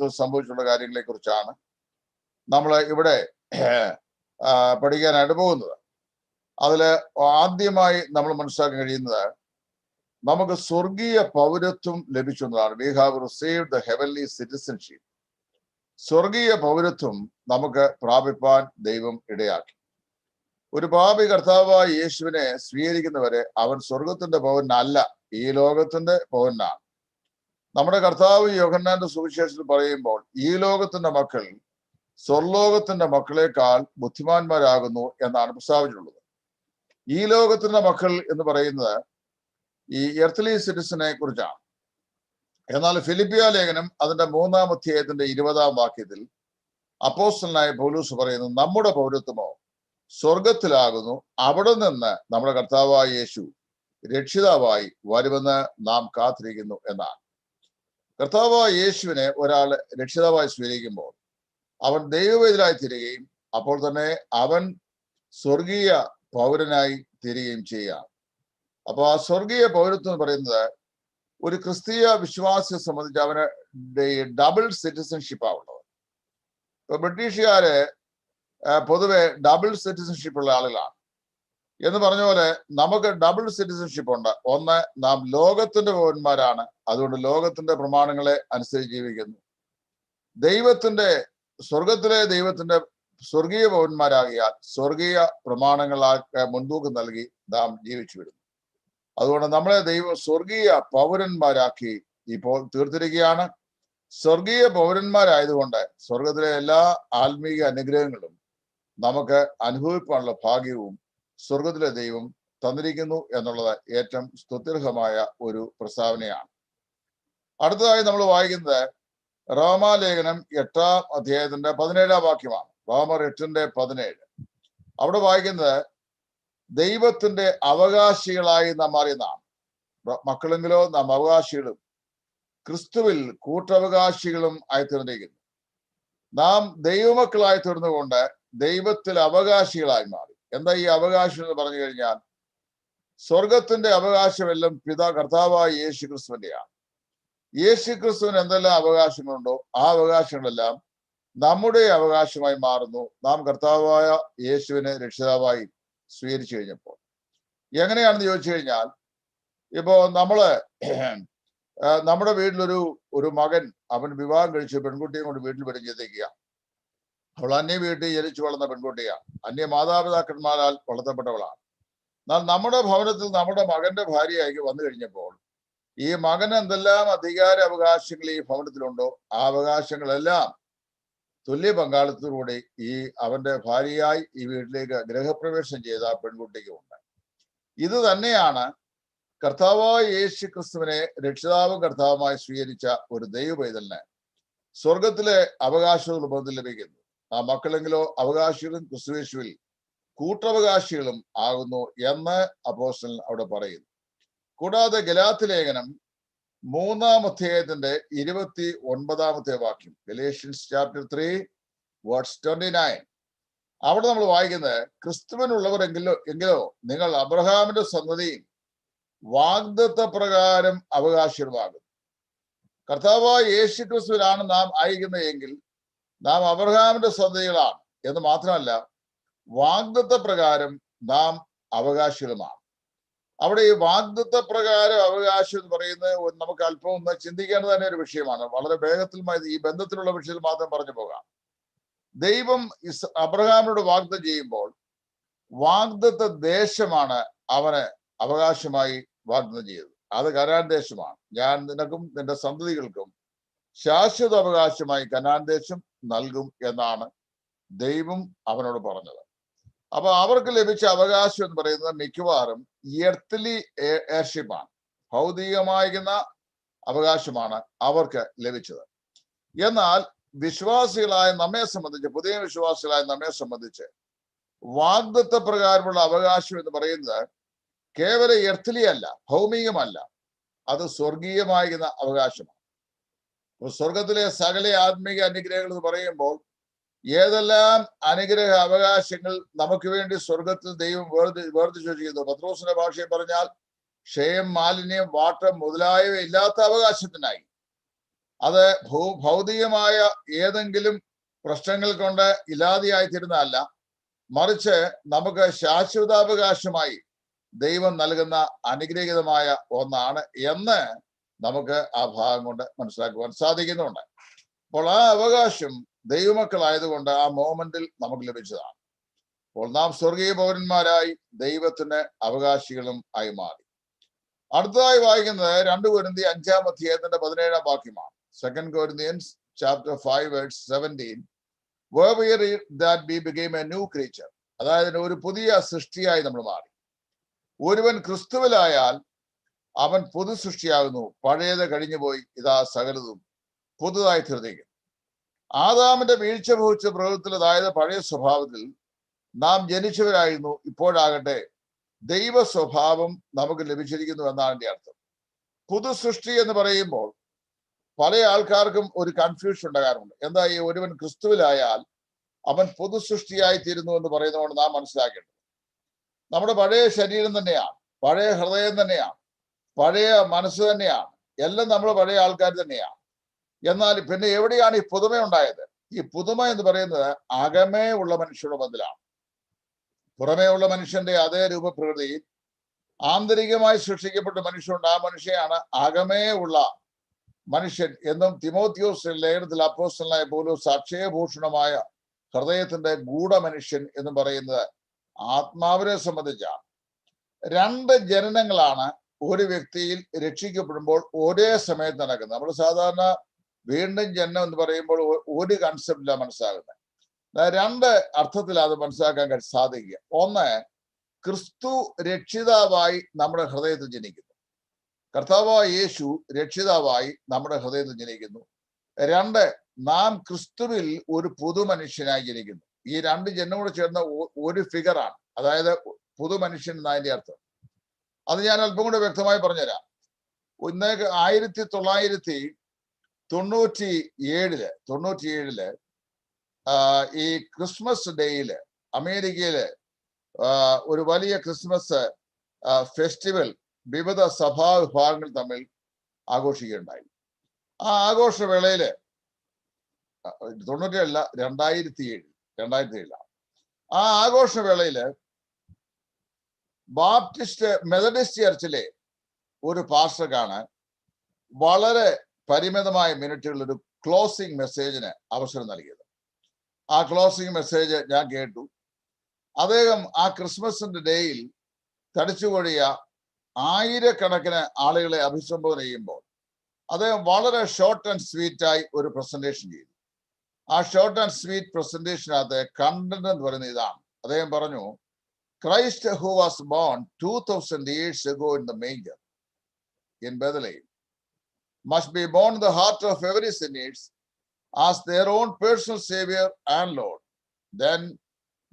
ജീവിതത്തിൽ സംഭവിച്ചിട്ടുള്ള കാര്യങ്ങളെ കുറിച്ചാണ് നമ്മൾ ഇവിടെ പഠിക്കാനായിട്ട് പോകുന്നത്. അതിൽ ആദ്യമായി നമ്മൾ മനസ്സിലാക്കാൻ കഴിയുന്നത് നമുക്ക് സ്വർഗീയ പൗരത്വം ലഭിച്ചു എന്നതാണ്. We have received the heavenly citizenship. സ്വർഗീയ പൗരത്വം നമുക്ക് പ്രാപിപ്പാൻ ദൈവം ഇടയാക്കി. ഒരു പാപി കർത്താവായ യേശുവിനെ സ്വീകരിക്കുന്നവരെ അവൻ സ്വർഗത്തിന്റെ പൗരനല്ല, ഈ ലോകത്തിന്റെ പൗരനാണ്. നമ്മുടെ കർത്താവ് യോഹന്നാന്റെ സുവിശേഷത്തിൽ പറയുമ്പോൾ ഈ ലോകത്തിന്റെ മക്കൾ സ്വർലോകത്തിന്റെ മക്കളെക്കാൾ ബുദ്ധിമാന്മാരാകുന്നു എന്നാണ് പ്രസ്താവിച്ചിട്ടുള്ളത്. ഈ ലോകത്തിന്റെ മക്കൾ എന്ന് പറയുന്നത് ഈ എർത്തലി സിറ്റിസനെ കുറിച്ചാണ്. എന്നാൽ ഫിലിപ്പിയ ലേഖനം അതിന്റെ 3-ാം അധ്യായത്തിന്റെ 20-ാം വാക്യത്തിൽ അപ്പോസ്തലനായ പൗലോസ് പറയുന്നു, നമ്മുടെ പൗരത്വമോ സ്വർഗത്തിലാകുന്നു, അവിടെ നിന്ന് നമ്മുടെ കർത്താവായ യേശു രക്ഷിതാവായി വരുമെന്ന് നാം കാത്തിരിക്കുന്നു എന്നാണ്. കർത്താവായ യേശുവിനെ ഒരാൾ രക്ഷിതാവായി സ്വീകരിക്കുമ്പോൾ അവൻ ദൈവവേദനായി തീരുകയും അപ്പോൾ തന്നെ അവൻ സ്വർഗീയ പൗരനായി തീരുകയും ചെയ്യുകയാണ്. അപ്പൊ ആ സ്വർഗീയ പൗരത്വം എന്ന് പറയുന്നത് ഒരു ക്രിസ്തീയ വിശ്വാസിയെ സംബന്ധിച്ച് അവന് ഡബിൾ സിറ്റിസൺഷിപ്പാണ് ഉള്ളത്. ഇപ്പൊ ബ്രിട്ടീഷുകാര് പൊതുവെ ഡബിൾ സിറ്റിസൺഷിപ്പ് ഉള്ള ആളുകളാണ്. എന്ന് പറഞ്ഞ പോലെ നമുക്ക് ഡബിൾ സിറ്റിസൺഷിപ്പ് ഉണ്ട്. ഒന്ന്, നാം ലോകത്തിന്റെ പൗരന്മാരാണ്, അതുകൊണ്ട് ലോകത്തിന്റെ പ്രമാണങ്ങളെ അനുസരിച്ച് ജീവിക്കുന്നു. സ്വർഗത്തിലെ ദൈവത്തിന്റെ സ്വർഗീയ പൗരന്മാരാകിയാൽ സ്വർഗീയ പ്രമാണങ്ങളാക്ക് മുൻതൂക്കം നൽകി നാം ജീവിച്ചു വരുന്നു. അതുകൊണ്ട് നമ്മളെ ദൈവം സ്വർഗീയ പൗരന്മാരാക്കി ഇപ്പോൾ തീർത്തിരിക്കുകയാണ്. സ്വർഗീയ പൗരന്മാരായതുകൊണ്ട് സ്വർഗത്തിലെ എല്ലാ ആത്മീയ അനുഗ്രഹങ്ങളും നമുക്ക് അനുഭവിക്കാനുള്ള ഭാഗ്യവും സ്വർഗത്തിലെ ദൈവം തന്നിരിക്കുന്നു എന്നുള്ളത് ഏറ്റവും സ്തുത്യർഹമായ ഒരു പ്രസ്താവനയാണ്. അടുത്തതായി നമ്മൾ വായിക്കുന്നത് റോമാലേഖനം 8-ാം അധ്യായത്തിന്റെ 17-ാം വാക്യമാണ്. റോമർ 8:17. അവിടെ വായിക്കുന്നത് ദൈവത്തിന്റെ അവകാശികളായി നാം മാറിയെന്നാണ്. മക്കളെങ്കിലോ നാം അവകാശികളും ക്രിസ്തുവിൽ കൂട്ടവകാശികളും ആയി തീർന്നിരിക്കുന്നു. നാം ദൈവമക്കളായി തീർന്നുകൊണ്ട് ദൈവത്തിൽ അവകാശികളായി മാറി. എന്താ ഈ അവകാശം എന്ന് പറഞ്ഞു കഴിഞ്ഞാൽ, സ്വർഗത്തിന്റെ അവകാശമെല്ലാം കർത്താവായ യേശു ക്രിസ്തുവിന്റെയാണ്. യേശു ക്രിസ്തുവിന് എന്തെല്ലാം അവകാശങ്ങളുണ്ടോ ആ അവകാശങ്ങളെല്ലാം നമ്മുടെ അവകാശമായി മാറുന്നു നാം കർത്താവായ യേശുവിനെ രക്ഷിതാവായി സ്വീകരിച്ചു കഴിഞ്ഞപ്പോൾ. എങ്ങനെയാണെന്ന് ചോദിച്ചു കഴിഞ്ഞാൽ, ഇപ്പോ നമ്മുടെ വീട്ടിലൊരു മകൻ അവൻ വിവാഹം കഴിച്ച് പെൺകുട്ടിയെ കൊണ്ട് വീട്ടിൽ പരിചയത്തേക്കുക. അവൾ അന്യ വീട്ടിൽ ജനിച്ചു വളർന്ന പെൺകുട്ടിയാണ്, അന്യ മാതാപിതാക്കന്മാരാൽ വളർത്തപ്പെട്ടവളാണ്. എന്നാൽ നമ്മുടെ ഭവനത്തിൽ നമ്മുടെ മകന്റെ ഭാര്യയായി വന്നു കഴിഞ്ഞപ്പോൾ ഈ മകന് എന്തെല്ലാം അധികാര അവകാശങ്ങൾ ഈ ഭവനത്തിലുണ്ടോ ആ അവകാശങ്ങളെല്ലാം തുല്യ പങ്കാളിത്തത്തോടെ ഈ അവന്റെ ഭാര്യയായി ഈ വീട്ടിലേക്ക് ഗൃഹപ്രവേശനം ചെയ്ത പെൺകുട്ടിക്ക് ഉണ്ട്. ഇത് തന്നെയാണ് കർത്താവായ യേശു ക്രിസ്തുവിനെ രക്ഷിതാവും കർത്താവുമായി സ്വീകരിച്ച ഒരു ദൈവപൈതലിന് സ്വർഗത്തിലെ അവകാശങ്ങൾ ലഭിക്കുന്നു. ആ മക്കളെങ്കിലോ അവകാശികളും ക്രിസ്തുയേശുവിൽ കൂട്ടവകാശികളും ആകുന്നു എന്ന് അപ്പോസ്തലൻ അവിടെ പറയുന്നു. കൂടാതെ ഗലാത്യ ലേഖനം 3-ാം അധ്യായത്തിന്റെ 29-ാമത്തെ വാക്യം, ഗലേഷ്യൻസ് ചാപ്റ്റർ 3:29, അവിടെ നമ്മൾ വായിക്കുന്നത് ക്രിസ്തുവിനുള്ളവർ എങ്കിലോ നിങ്ങൾ അബ്രഹാമിന്റെ സന്തതിയും വാഗ്ദത്ത പ്രകാരം അവകാശികളുമാകുന്നു. കർത്താവായ യേശു ക്രിസ്തുവിലാണ് നാം അയക്കുന്നത് എങ്കിൽ നാം അബ്രഹാമിന്റെ സന്തതികളാണ് എന്ന് മാത്രമല്ല വാഗ്ദത്ത പ്രകാരം നാം അവകാശികളുമാണ്. അവിടെ ഈ വാഗ്ദത്ത പ്രകാരം അവകാശം എന്ന് പറയുന്നത് നമുക്ക് അല്പം ഒന്ന് ചിന്തിക്കേണ്ടത് തന്നെ ഒരു വിഷയമാണ്. വളരെ വേഗത്തിൽ ഈ ബന്ധത്തിലുള്ള വിഷയത്തിൽ മാത്രം പറഞ്ഞു പോകാം. ദൈവം അബ്രഹാമിനോട് വാഗ്ദത്തം ചെയ്യുമ്പോൾ വാഗ്ദത്ത ദേശമാണ് അവന് അവകാശമായി വാഗ്ദത്തം ചെയ്തത്. അത് കനാൻ ദേശമാണ്. ഞാൻ നിനക്കും നിന്റെ സന്തതികൾക്കും ശാശ്വത അവകാശമായി കനാൻ ദേശം നൽകും എന്നാണ് ദൈവം അവനോട് പറഞ്ഞത്. അപ്പൊ അവർക്ക് ലഭിച്ച അവകാശം എന്ന് പറയുന്നത് മിക്കവാറും എർത്തലി എയർഷിപ്പാണ്, ഭൗതികമായിരുന്ന അവകാശമാണ് അവർക്ക് ലഭിച്ചത്. എന്നാൽ വിശ്വാസികളായ നമ്മെ സംബന്ധിച്ച്, പുതിയ വിശ്വാസികളായ നമ്മെ സംബന്ധിച്ച് വാഗ്ദത്ത പ്രകാരമുള്ള അവകാശം എന്ന് പറയുന്നത് കേവല എർത്തലി അല്ല, ഭൗമികമല്ല, അത് സ്വർഗീയമായിരുന്ന അവകാശമാണ്. സ്വർഗത്തിലെ സകല ആത്മീക അനുഗ്രഹങ്ങൾ എന്ന് പറയുമ്പോൾ ഏതെല്ലാം അനുഗ്രഹ അവകാശങ്ങൾ നമുക്ക് വേണ്ടി സ്വർഗത്തിൽ ദൈവം വേർതിരിച്ചു ചെയ്യുന്നു. പത്രോസിന്റെ ഭാഷയിൽ പറഞ്ഞാൽ ക്ഷയം, മാലിന്യം, വാട്ടം മുതലായവ ഇല്ലാത്ത അവകാശത്തിനായി അത് ഭൗതികമായ ഏതെങ്കിലും പ്രശ്നങ്ങൾ കൊണ്ട് ഇല്ലാതെയായിത്തീരുന്നതല്ല, മറിച്ച് നമുക്ക് ശാശ്വതാവകാശമായി ദൈവം നൽകുന്ന അനുഗ്രഹീതമായ ഒന്നാണ് എന്ന് നമുക്ക് ആ ഭാഗം കൊണ്ട് മനസ്സിലാക്കുവാൻ സാധിക്കുന്നുണ്ട്. അപ്പോൾ ആ അവകാശം ദൈവമക്കളായതുകൊണ്ട് ആ മോമെന്റിൽ നമുക്ക് ലഭിച്ചതാണ്. അപ്പോൾ നാം സ്വർഗീയ പൗരന്മാരായി ദൈവത്തിന് അവകാശികളും ആയി മാറി. അടുത്തതായി വായിക്കുന്നത് 2 കൊരിന്ത്യർ 5-ാം അധ്യായത്തിന്റെ 17-ാം വാക്യമാണ്. 2 Corinthians chapter 5 verse 17. Where we read that we became a new creature. അതായത് ഒരു പുതിയ സൃഷ്ടിയായി നമ്മൾ മാറി. ഒരുവൻ ക്രിസ്തുവിലായാൽ അവൻ പുതു സൃഷ്ടിയാകുന്നു, പഴയത് കഴിഞ്ഞുപോയി, ഇതാ സകലതും പുതുതായി തീർന്നിരിക്കുന്നു. ആദാമിന്റെ വീഴ്ച ഭവിച്ച പ്രകൃതത്തിൽ, അതായത് പഴയ സ്വഭാവത്തിൽ നാം ജനിച്ചവരായിരുന്നു. ഇപ്പോഴാകട്ടെ ദൈവ സ്വഭാവം നമുക്ക് ലഭിച്ചിരിക്കുന്നു എന്നാണ് എൻ്റെ അർത്ഥം. പുതു സൃഷ്ടി എന്ന് പറയുമ്പോൾ പല ആൾക്കാർക്കും ഒരു കൺഫ്യൂഷൻ ഉണ്ടാകാറുണ്ട്. എന്താ ഈ ഒരുവൻ ക്രിസ്തുവിലായാൽ അവൻ പുതു സൃഷ്ടിയായി തീരുന്നു എന്ന് പറയുന്നതുകൊണ്ട് നാം മനസ്സിലാക്കേണ്ടത്, നമ്മുടെ പഴയ ശരീരം തന്നെയാണ്, പഴയ ഹൃദയം തന്നെയാണ്, പഴയ മനസ്സ് തന്നെയാണ്, എല്ലാം നമ്മൾ പഴയ ആൾക്കാർ തന്നെയാണ്. എന്നാൽ പിന്നെ എവിടെയാണ് ഈ പുതുമ ഉണ്ടായത്? ഈ പുതുമ എന്ന് പറയുന്നത് അകമേ ഉള്ള മനുഷ്യരുടെ ബന്ധത്തിലാണ്. പുറമേ ഉള്ള മനുഷ്യന്റെ അതേ രൂപപ്രകൃതിയിൽ ആന്തരികമായി സൃഷ്ടിക്കപ്പെട്ട മനുഷ്യരുണ്ട്. ആ മനുഷ്യനാണ് അകമേ ഉള്ള മനുഷ്യൻ എന്നും തിമോത്തിയോസ് ലേഖനത്തിൽ അപ്പോസ്തലനായ പൗലോസ് അക്ഷയഭൂഷണമായ ഹൃദയത്തിന്റെ ഗൂഢമനുഷ്യൻ എന്ന് പറയുന്നത് ആത്മാവിനെ സംബന്ധിച്ചാണ്. 2 ജനനങ്ങളാണ് ഒരു വ്യക്തിയിൽ രക്ഷിക്കപ്പെടുമ്പോൾ ഒരേ സമയത്ത് നടക്കുന്നത്. നമ്മൾ സാധാരണ വീണ്ടും ജനനം എന്ന് പറയുമ്പോൾ ഒരു കൺസെപ്റ്റിലാണ് മനസ്സിലാകുന്നത്. 2 അർത്ഥത്തിൽ അത് മനസ്സിലാക്കാൻ സാധിക്കുക. ഒന്ന്, ക്രിസ്തു രക്ഷിതാവായി നമ്മുടെ ഹൃദയത്തിൽ ജനിക്കുന്നു. കർത്താവായ യേശു രക്ഷിതാവായി നമ്മുടെ ഹൃദയത്തിൽ ജനിക്കുന്നു. 2, നാം ക്രിസ്തുവിൽ ഒരു പുതു മനുഷ്യനായി ജനിക്കുന്നു. ഈ 2 ജനനം കൂടെ ചേർന്ന ഒരു ഫിഗറാണ്, അതായത് പുതു മനുഷ്യൻ എന്നതിന്റെ അർത്ഥം. അത് ഞാൻ അല്പം കൂടെ വ്യക്തമായി പറഞ്ഞുതരാം. 1997 ഈ ക്രിസ്മസ് ഡേയില് അമേരിക്കയില് ഒരു വലിയ ക്രിസ്മസ് ഫെസ്റ്റിവൽ വിവിധ സഭാ വിഭാഗങ്ങൾ തമ്മിൽ ആഘോഷിക്കുകയുണ്ടായി. ആ ആഘോഷവേളയില് 2007 ആ ആഘോഷവേളയില് മെത്തഡിസ്റ്റ് ചർച്ചിലെ ഒരു പാസ്റ്റർക്കാണ് വളരെ പരിമിതമായ മിനിറ്റുകളിൽ ഒരു ക്ലോസിംഗ് മെസ്സേജിന് അവസരം നൽകിയത്. ആ ക്ലോസിംഗ് മെസ്സേജ് ഞാൻ കേട്ടു. അദ്ദേഹം ആ ക്രിസ്മസിന്റെ ഡേയിൽ തടിച്ചുകൊഴിയ ആയിരക്കണക്കിന് ആളുകളെ അഭിസംബോധന ചെയ്യുമ്പോൾ അദ്ദേഹം വളരെ ഷോർട്ട് ആൻഡ് സ്വീറ്റ് ആയി ഒരു പ്രസന്റേഷൻ ചെയ്തു. ആ ഷോർട്ട് ആൻഡ് സ്വീറ്റ് പ്രസന്റേഷനകത്ത് കണ്ടന്റ് എന്ന് പറയുന്നത് ഇതാണ്. അദ്ദേഹം പറഞ്ഞു, Christ who was born 2000 years ago in the manger in Bethlehem must be born in the heart of every sinner as their own personal Savior and Lord. Then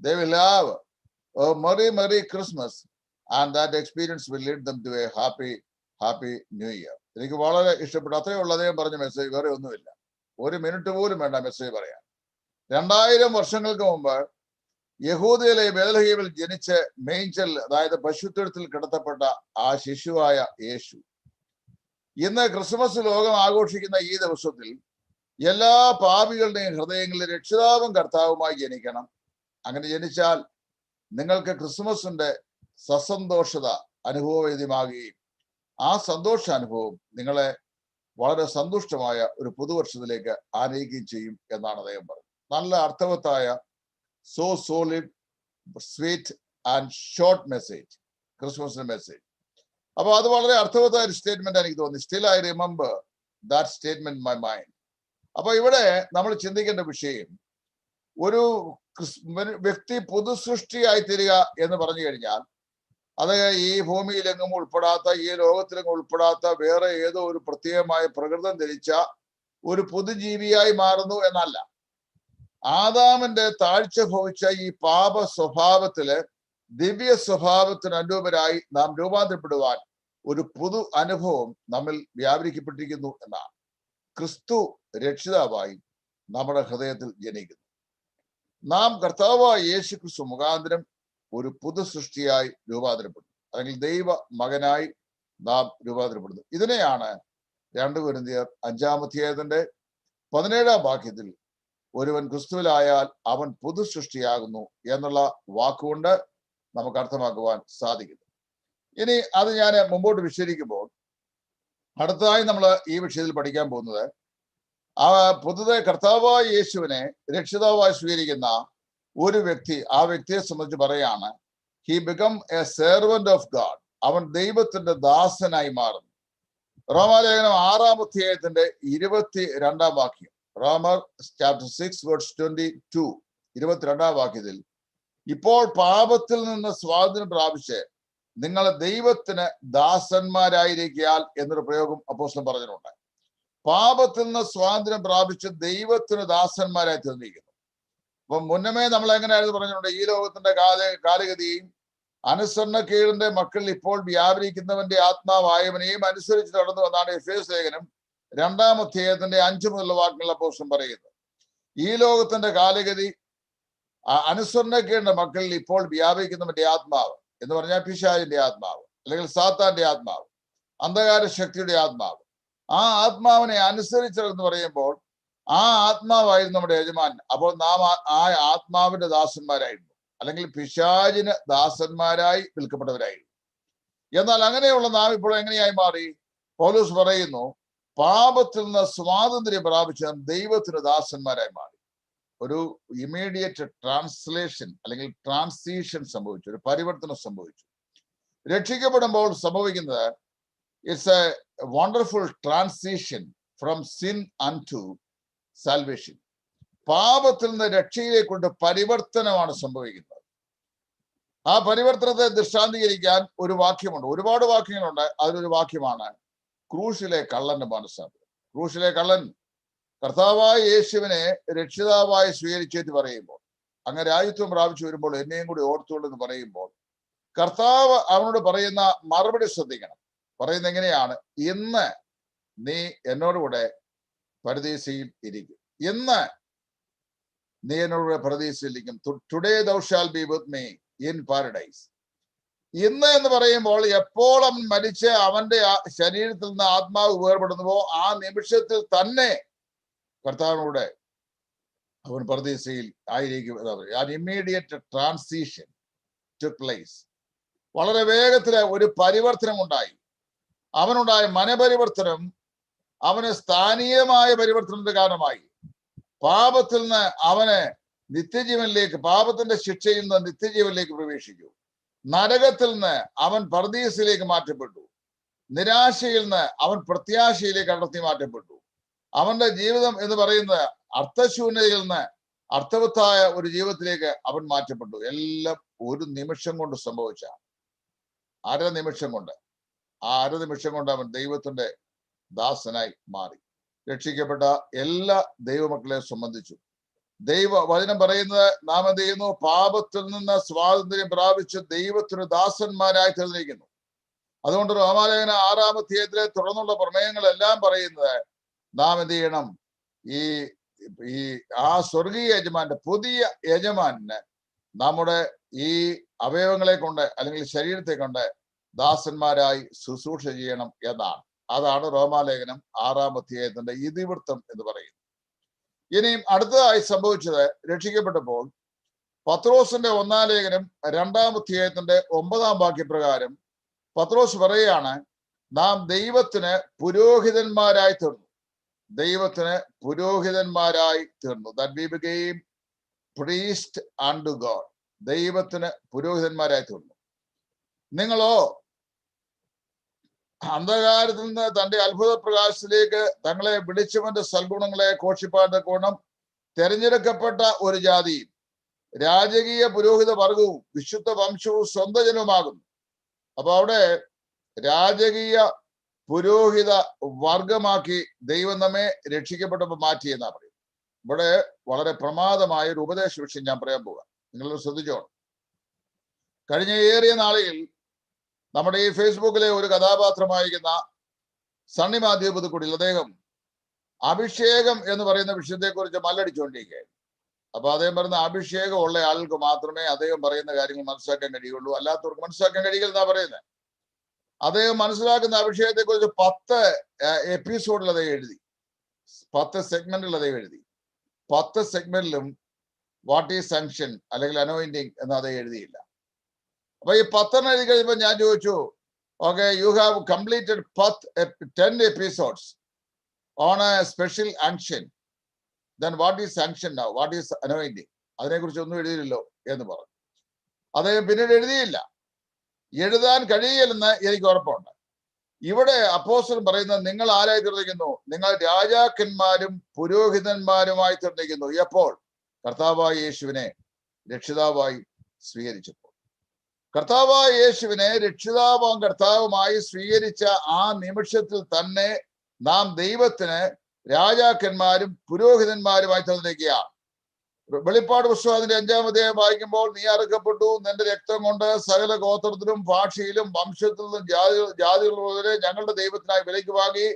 they will have a merry Christmas and that experience will lead them to a happy New Year. എനിക്ക് വളരെ ഇഷ്ടപ്പെട്ടു. അത്രയേ ഉള്ളൂ അദ്ദേഹം പറഞ്ഞ message, വേറെ ഒന്നുമില്ല. 1 minute പോലും വേണ്ട മെസ്സേജ് പറയാൻ. 2000 വർഷങ്ങൾക്ക് മുമ്പ് യഹൂദയിലെ ബേത്ലഹേമിൽ ജനിച്ച് മേഞ്ചൽ, അതായത് പശുത്തൊഴുത്തിൽ കിടത്തപ്പെട്ട ആ ശിശുവായ യേശു ഇന്ന് ക്രിസ്മസ് ലോകം ആഘോഷിക്കുന്ന ഈ ദിവസത്തിൽ എല്ലാ പാപികളുടെയും ഹൃദയങ്ങളിൽ രക്ഷിതാവും കർത്താവുമായി ജനിക്കണം. അങ്ങനെ ജനിച്ചാൽ നിങ്ങൾക്ക് ക്രിസ്മസിന്റെ സസന്തോഷത അനുഭവവേദ്യമാകുകയും ആ സന്തോഷാനുഭവം നിങ്ങളെ വളരെ സന്തുഷ്ടമായ ഒരു പുതുവർഷത്തിലേക്ക് ആനയിക്കുകയും ചെയ്യും എന്നാണ് അദ്ദേഹം പറഞ്ഞത്. നല്ല അർത്ഥവത്തായ solid sweet and short message, ക്രിസ്മസിന്റെ മെസ്സേജ്. അപ്പൊ അത് വളരെ അർത്ഥവത്തായ ഒരു സ്റ്റേറ്റ്മെന്റ് എനിക്ക് തോന്നി. Still I remember that statement in my mind. അപ്പൊ ഇവിടെ നമ്മൾ ചിന്തിക്കേണ്ട വിഷയം, ഒരു വ്യക്തി പുതുസൃഷ്ടിയായി തീരുക എന്ന് പറഞ്ഞു കഴിഞ്ഞാൽ അത് ഈ ഭൂമിയിലെങ്ങും ഉൾപ്പെടാത്ത, ഈ ലോകത്തിലെങ്ങും ഉൾപ്പെടാത്ത വേറെ ഏതോ ഒരു പ്രത്യേകമായ പ്രകൃതം ധരിച്ച ഒരു പുതുജീവിയായി മാറുന്നു എന്നല്ല. ആദാമിന്റെ താഴ്ച ഭവിച്ച ഈ പാപ സ്വഭാവത്തില് ദിവ്യ സ്വഭാവത്തിന് അനുരൂപരായി നാം രൂപാന്തരപ്പെടുവാൻ ഒരു പുതു അനുഭവം നമ്മിൽ വ്യാപരിക്കപ്പെട്ടിരിക്കുന്നു എന്നാണ്. ക്രിസ്തു രക്ഷിതാവായി നമ്മുടെ ഹൃദയത്തിൽ ജനിക്കുന്നു. നാം കർത്താവായ യേശു ക്രിസ്തു മുഖാന്തരം ഒരു പുതു സൃഷ്ടിയായി രൂപാന്തരപ്പെടുന്നു, അല്ലെങ്കിൽ ദൈവ മകനായി നാം രൂപാന്തരപ്പെടുന്നു. ഇതിനെയാണ് 2 കൊരിന്ത്യർ 5-ാം അധ്യായത്തിന്റെ 17-ാം വാക്യത്തിൽ ഒരുവൻ ക്രിസ്തുവിലായാൽ അവൻ പുതു സൃഷ്ടിയാകുന്നു എന്നുള്ള വാക്കുകൊണ്ട് നമുക്ക് അർത്ഥമാക്കുവാൻ സാധിക്കുന്നു. ഇനി അത് ഞാൻ മുമ്പോട്ട് വിശദീകരിക്കുമ്പോൾ അടുത്തതായി നമ്മൾ ഈ വിഷയത്തിൽ പഠിക്കാൻ പോകുന്നത് ആ പുതുതായി കർത്താവായ യേശുവിനെ രക്ഷിതാവായി സ്വീകരിക്കുന്ന ഒരു വ്യക്തി, ആ വ്യക്തിയെ സംബന്ധിച്ച് പറയാണ്, he become A servant of God. അവൻ ദൈവത്തിന്റെ ദാസനായി മാറുന്നു. റോമാലേഖനം 6-ാം അധ്യായത്തിന്റെ 22-ാം വാക്യം, റോമർ ചാപ്റ്റർ 6 വേഴ്സ് 22, 22-ാം വാക്യത്തിൽ, ഇപ്പോൾ പാപത്തിൽ നിന്ന് സ്വാതന്ത്ര്യം പ്രാപിച്ച് നിങ്ങൾ ദൈവത്തിന് ദാസന്മാരായിരിക്കാൽ എന്നൊരു പ്രയോഗം അപ്പോസ്തലൻ പറഞ്ഞിട്ടുണ്ട്. പാപത്തിൽ നിന്ന് സ്വാതന്ത്ര്യം പ്രാപിച്ച് ദൈവത്തിന് ദാസന്മാരായി തീർന്നിരിക്കുന്നു. അപ്പൊ മുന്നമേ നമ്മൾ എങ്ങനെയായിരുന്നു പറഞ്ഞിട്ടുണ്ട്, ഈ ലോകത്തിന്റെ കാലഗതിയും അനുസരണക്കേടിന്റെ മക്കളിൽ ഇപ്പോൾ വ്യാപരിക്കുന്നവന്റെ ആത്മാവായവനെയും അനുസരിച്ച് നടന്നു എന്നാണ് എഫേസ്യ ലേഖനം 2-ാം അധ്യായത്തിന്റെ 5 മുതലുള്ള വാക്യങ്ങൾ അപ്പോസ്തലൻ പറയുന്നത്. ഈ ലോകത്തിന്റെ കാലഗതി അനുസരണക്കേടിന്റെ മക്കളിൽ ഇപ്പോൾ വ്യാപരിക്കുന്നവന്റെ ആത്മാവ് എന്ന് പറഞ്ഞാൽ പിശാചിന്റെ ആത്മാവ്, അല്ലെങ്കിൽ സാത്താന്റെ ആത്മാവ്, അന്ധകാര ശക്തിയുടെ ആത്മാവ്. ആ ആത്മാവിനെ അനുസരിച്ചെന്ന് പറയുമ്പോൾ ആ ആത്മാവായിരുന്നു നമ്മുടെ യജമാനൻ. അപ്പോൾ നാം ആ ആത്മാവിന്റെ ദാസന്മാരായിരുന്നു, അല്ലെങ്കിൽ പിശാചിന് ദാസന്മാരായി വിൽക്കപ്പെട്ടവരായിരുന്നു. എന്നാൽ അങ്ങനെയുള്ള നാം ഇപ്പോൾ എങ്ങനെയായി മാറി? പൗലോസ് പറയുന്നു, പാപത്തിൽ നിന്ന് സ്വാതന്ത്ര്യം പ്രാപിച്ച ദൈവത്തിന് ദാസന്മാരായി മാറി. ഒരു ഇമ്മീഡിയറ്റ് ട്രാൻസ്ലേഷൻ അല്ലെങ്കിൽ ട്രാൻസിഷൻ സംഭവിച്ചു, ഒരു പരിവർത്തനം സംഭവിച്ചു. രക്ഷിക്കപ്പെടുമ്പോൾ സംഭവിക്കുന്നത് it's a wonderful transition from sin unto salvation. പാപത്തിൽ നിന്ന് രക്ഷയിലേക്കൊണ്ട് പരിവർത്തനമാണ് സംഭവിക്കുന്നത്. ആ പരിവർത്തനത്തെ ദൃഷ്ടാന്തീകരിക്കാൻ ഒരു വാക്യമുണ്ട്, ഒരുപാട് വാക്യങ്ങളുണ്ട്. അതിലൊരു വാക്യമാണ് ക്രൂശിലെ കള്ളന്റെ മനസ്സാന്തരം. ക്രൂശിലെ കള്ളൻ കർത്താവായ യേശുവിനെ രക്ഷിതാവായി സ്വീകരിച്ചേറ്റ് പറയുമ്പോൾ, അങ്ങ് രാജ്യത്വം പ്രാപിച്ചു വരുമ്പോൾ എന്നെയും കൂടി ഓർത്തുകൊണ്ടെന്ന് പറയുമ്പോൾ, കർത്താവ് അവനോട് പറയുന്ന മറുപടി ശ്രദ്ധിക്കണം. പറയുന്നത് എങ്ങനെയാണ്? ഇന്ന് നീ എന്നോടുകൂടെ പരദീസയിൽ ഇരിക്കും. ഇന്ന് നീ എന്നോടുകൂടെ പരദീസയിൽ ഇരിക്കും. Today thou shall be with me in paradise. ഇന്ന് എന്ന് പറയുമ്പോൾ എപ്പോൾ അവൻ മരിച്ച് അവന്റെ ശരീരത്തിൽ നിന്ന് ആത്മാവ് വേർപെടുന്നുവോ ആ നിമിഷത്തിൽ തന്നെ കർത്താവിനൂടെ അവൻ പരദീസയിൽ ആയിരിക്കും. Immediate transition took place. വളരെ വേഗത്തില് ഒരു പരിവർത്തനം ഉണ്ടായി. അവനുണ്ടായ മനപരിവർത്തനം അവന് സ്ഥാനീയമായ പരിവർത്തനത്തിന് കാരണമായി. പാപത്തിൽ നിന്ന് അവന് നിത്യജീവനിലേക്ക്, പാപത്തിന്റെ ശിക്ഷയിൽ നിന്ന് നിത്യജീവനിലേക്ക് പ്രവേശിച്ചു. നരകത്തിൽ നിന്ന് അവൻ പർദീസിലേക്ക് മാറ്റപ്പെട്ടു. നിരാശയിൽ നിന്ന് അവൻ പ്രത്യാശയിലേക്ക് അടർത്തി മാറ്റപ്പെട്ടു. അവന്റെ ജീവിതം എന്ന് പറയുന്നത് അർത്ഥശൂന്യതയിൽ നിന്ന് അർത്ഥവത്തായ ഒരു ജീവിതത്തിലേക്ക് അവൻ മാറ്റപ്പെട്ടു. എല്ലാം ഒരു നിമിഷം കൊണ്ട് സംഭവിച്ച, അരനിമിഷം കൊണ്ട്, ആ അരനിമിഷം കൊണ്ട് അവൻ ദൈവത്തിന്റെ ദാസനായി മാറി. രക്ഷിക്കപ്പെട്ട എല്ലാ ദൈവമക്കളെ സംബന്ധിച്ചു ദൈവ വചനം പറയുന്നത് നാം എന്ത് ചെയ്യുന്നു? പാപത്തിൽ നിന്ന് സ്വാതന്ത്ര്യം പ്രാപിച്ച് ദൈവത്തിന് ദാസന്മാരായി തീർന്നിരിക്കുന്നു. അതുകൊണ്ട് റോമാലേഖനം 6-ാം അധ്യായത്തിലെ തുടർന്നുള്ള പ്രമേയങ്ങളെല്ലാം പറയുന്നത് നാം എന്ത് ചെയ്യണം? ഈ ആ സ്വർഗീയ യജമാന്റെ, പുതിയ യജമാനെ നമ്മുടെ ഈ അവയവങ്ങളെ കൊണ്ട് അല്ലെങ്കിൽ ശരീരത്തെ കൊണ്ട് ദാസന്മാരായി ശുശ്രൂഷ ചെയ്യണം എന്നാണ്. അതാണ് റോമാലേഖനം 6-ാം അധ്യായത്തിന്റെ ഇതിവൃത്തം എന്ന് പറയുന്നത്. ഇനിയും അടുത്തതായി സംഭവിച്ചത്, രക്ഷിക്കപ്പെട്ടപ്പോൾ പത്രോസിന്റെ 1-ാം ലേഖനം 2-ാം അധ്യായത്തിന്റെ 9-ാം വാക്യപ്രകാരം പത്രോസ് പറയുകയാണ്, നാം ദൈവത്തിന് പുരോഹിതന്മാരായി തീർന്നു. ദൈവത്തിന് പുരോഹിതന്മാരായി തീർന്നു. That we became priest unto God. ദൈവത്തിന് പുരോഹിതന്മാരായി തീർന്നു. നിങ്ങളോ അന്ധകാരത്തിൽ നിന്ന് തന്റെ അത്ഭുത പ്രകാശത്തിലേക്ക് തങ്ങളെ വിളിച്ചവന്റെ സൽഗുണങ്ങളെ ഘോഷിപ്പാന്റെ ഗുണം തെരഞ്ഞെടുക്കപ്പെട്ട ഒരു ജാതിയും രാജകീയ പുരോഹിത വർഗവും വിശുദ്ധ വംശവും സ്വന്തം ജനവുമാകുന്നു. അപ്പൊ അവിടെ രാജകീയ പുരോഹിത വർഗമാക്കി ദൈവം നമ്മെ രക്ഷിക്കപ്പെട്ടപ്പോൾ മാറ്റി എന്നാ പറയും. ഇവിടെ വളരെ പ്രമാദമായ ഒരു ഉപദേശ വിഷയം ഞാൻ പറയാൻ പോകാം. നിങ്ങൾ ശ്രദ്ധിച്ചോണം. കഴിഞ്ഞ ഏറിയ നാളിൽ നമ്മുടെ ഈ ഫേസ്ബുക്കിലെ ഒരു കഥാപാത്രമായിരിക്കുന്ന സണ്ണി മാത്യു പുതുക്കുടിയിൽ അദ്ദേഹം അഭിഷേകം എന്ന് പറയുന്ന വിഷയത്തെ കുറിച്ച് മല്ലടിച്ചുകൊണ്ടിരിക്കുകയായിരുന്നു. അപ്പൊ അദ്ദേഹം പറയുന്ന അഭിഷേകം ഉള്ള ആൾക്ക് മാത്രമേ അദ്ദേഹം പറയുന്ന കാര്യങ്ങൾ മനസ്സിലാക്കാൻ കഴിയുള്ളൂ, അല്ലാത്തവർക്ക് മനസ്സിലാക്കാൻ കഴിയില്ലെന്നാ പറയുന്നത്. അദ്ദേഹം മനസ്സിലാക്കുന്ന അഭിഷേകത്തെ കുറിച്ച് 10 എപ്പിസോഡിൽ അദ്ദേഹം എഴുതി, 10 സെഗ്മെന്റിൽ അദ്ദേഹം എഴുതി. 10 സെഗ്മെന്റിലും വാട്ട് ഈസ് സാങ്ഷൻ അല്ലെങ്കിൽ അനോയിന്റിങ് എന്ന് അദ്ദേഹം എഴുതിയില്ല. അപ്പൊ ഈ 10 എഴുതി കഴിയുമ്പോൾ ഞാൻ ചോദിച്ചു, okay, you have completed 10 episodes on A special ആങ്ഷൻ, then what is sanction now, what is anointing? അതിനെക്കുറിച്ച് ഒന്നും എഴുതിയില്ലല്ലോ എന്ന് പറഞ്ഞു. അദ്ദേഹം പിന്നീട് എഴുതിയില്ല. എഴുതാൻ കഴിയില്ലെന്ന് എനിക്ക് ഉറപ്പുണ്ട്. ഇവിടെ അപ്പോസ്തലൻ പറയുന്നത്, നിങ്ങൾ ആരായി തീർന്നിരിക്കുന്നു? നിങ്ങൾ രാജാക്കന്മാരും പുരോഹിതന്മാരുമായി തീർന്നിരിക്കുന്നു. എപ്പോൾ? കർത്താവായ യേശുവിനെ രക്ഷിതാവായി സ്വീകരിച്ചപ്പോൾ. കർത്താവായ യേശുവിനെ രക്ഷിതാവും കർത്താവുമായി സ്വീകരിച്ച ആ നിമിഷത്തിൽ തന്നെ നാം ദൈവത്തിന് രാജാക്കന്മാരും പുരോഹിതന്മാരുമായി തീർന്നിരിക്കുകയാണ്. വെളിപ്പാട് പുസ്തകം അതിന്റെ 5-ാം അധ്യായം വായിക്കുമ്പോൾ, നീ അറുക്കപ്പെട്ടു, നിന്റെ രക്തം കൊണ്ട് സകല ഗോത്രത്തിലും ഭാഷയിലും വംശത്തിലും ജാതികളുള്ളവരെ ഞങ്ങളുടെ ദൈവത്തിനായി വിലയ്ക്ക് വാങ്ങി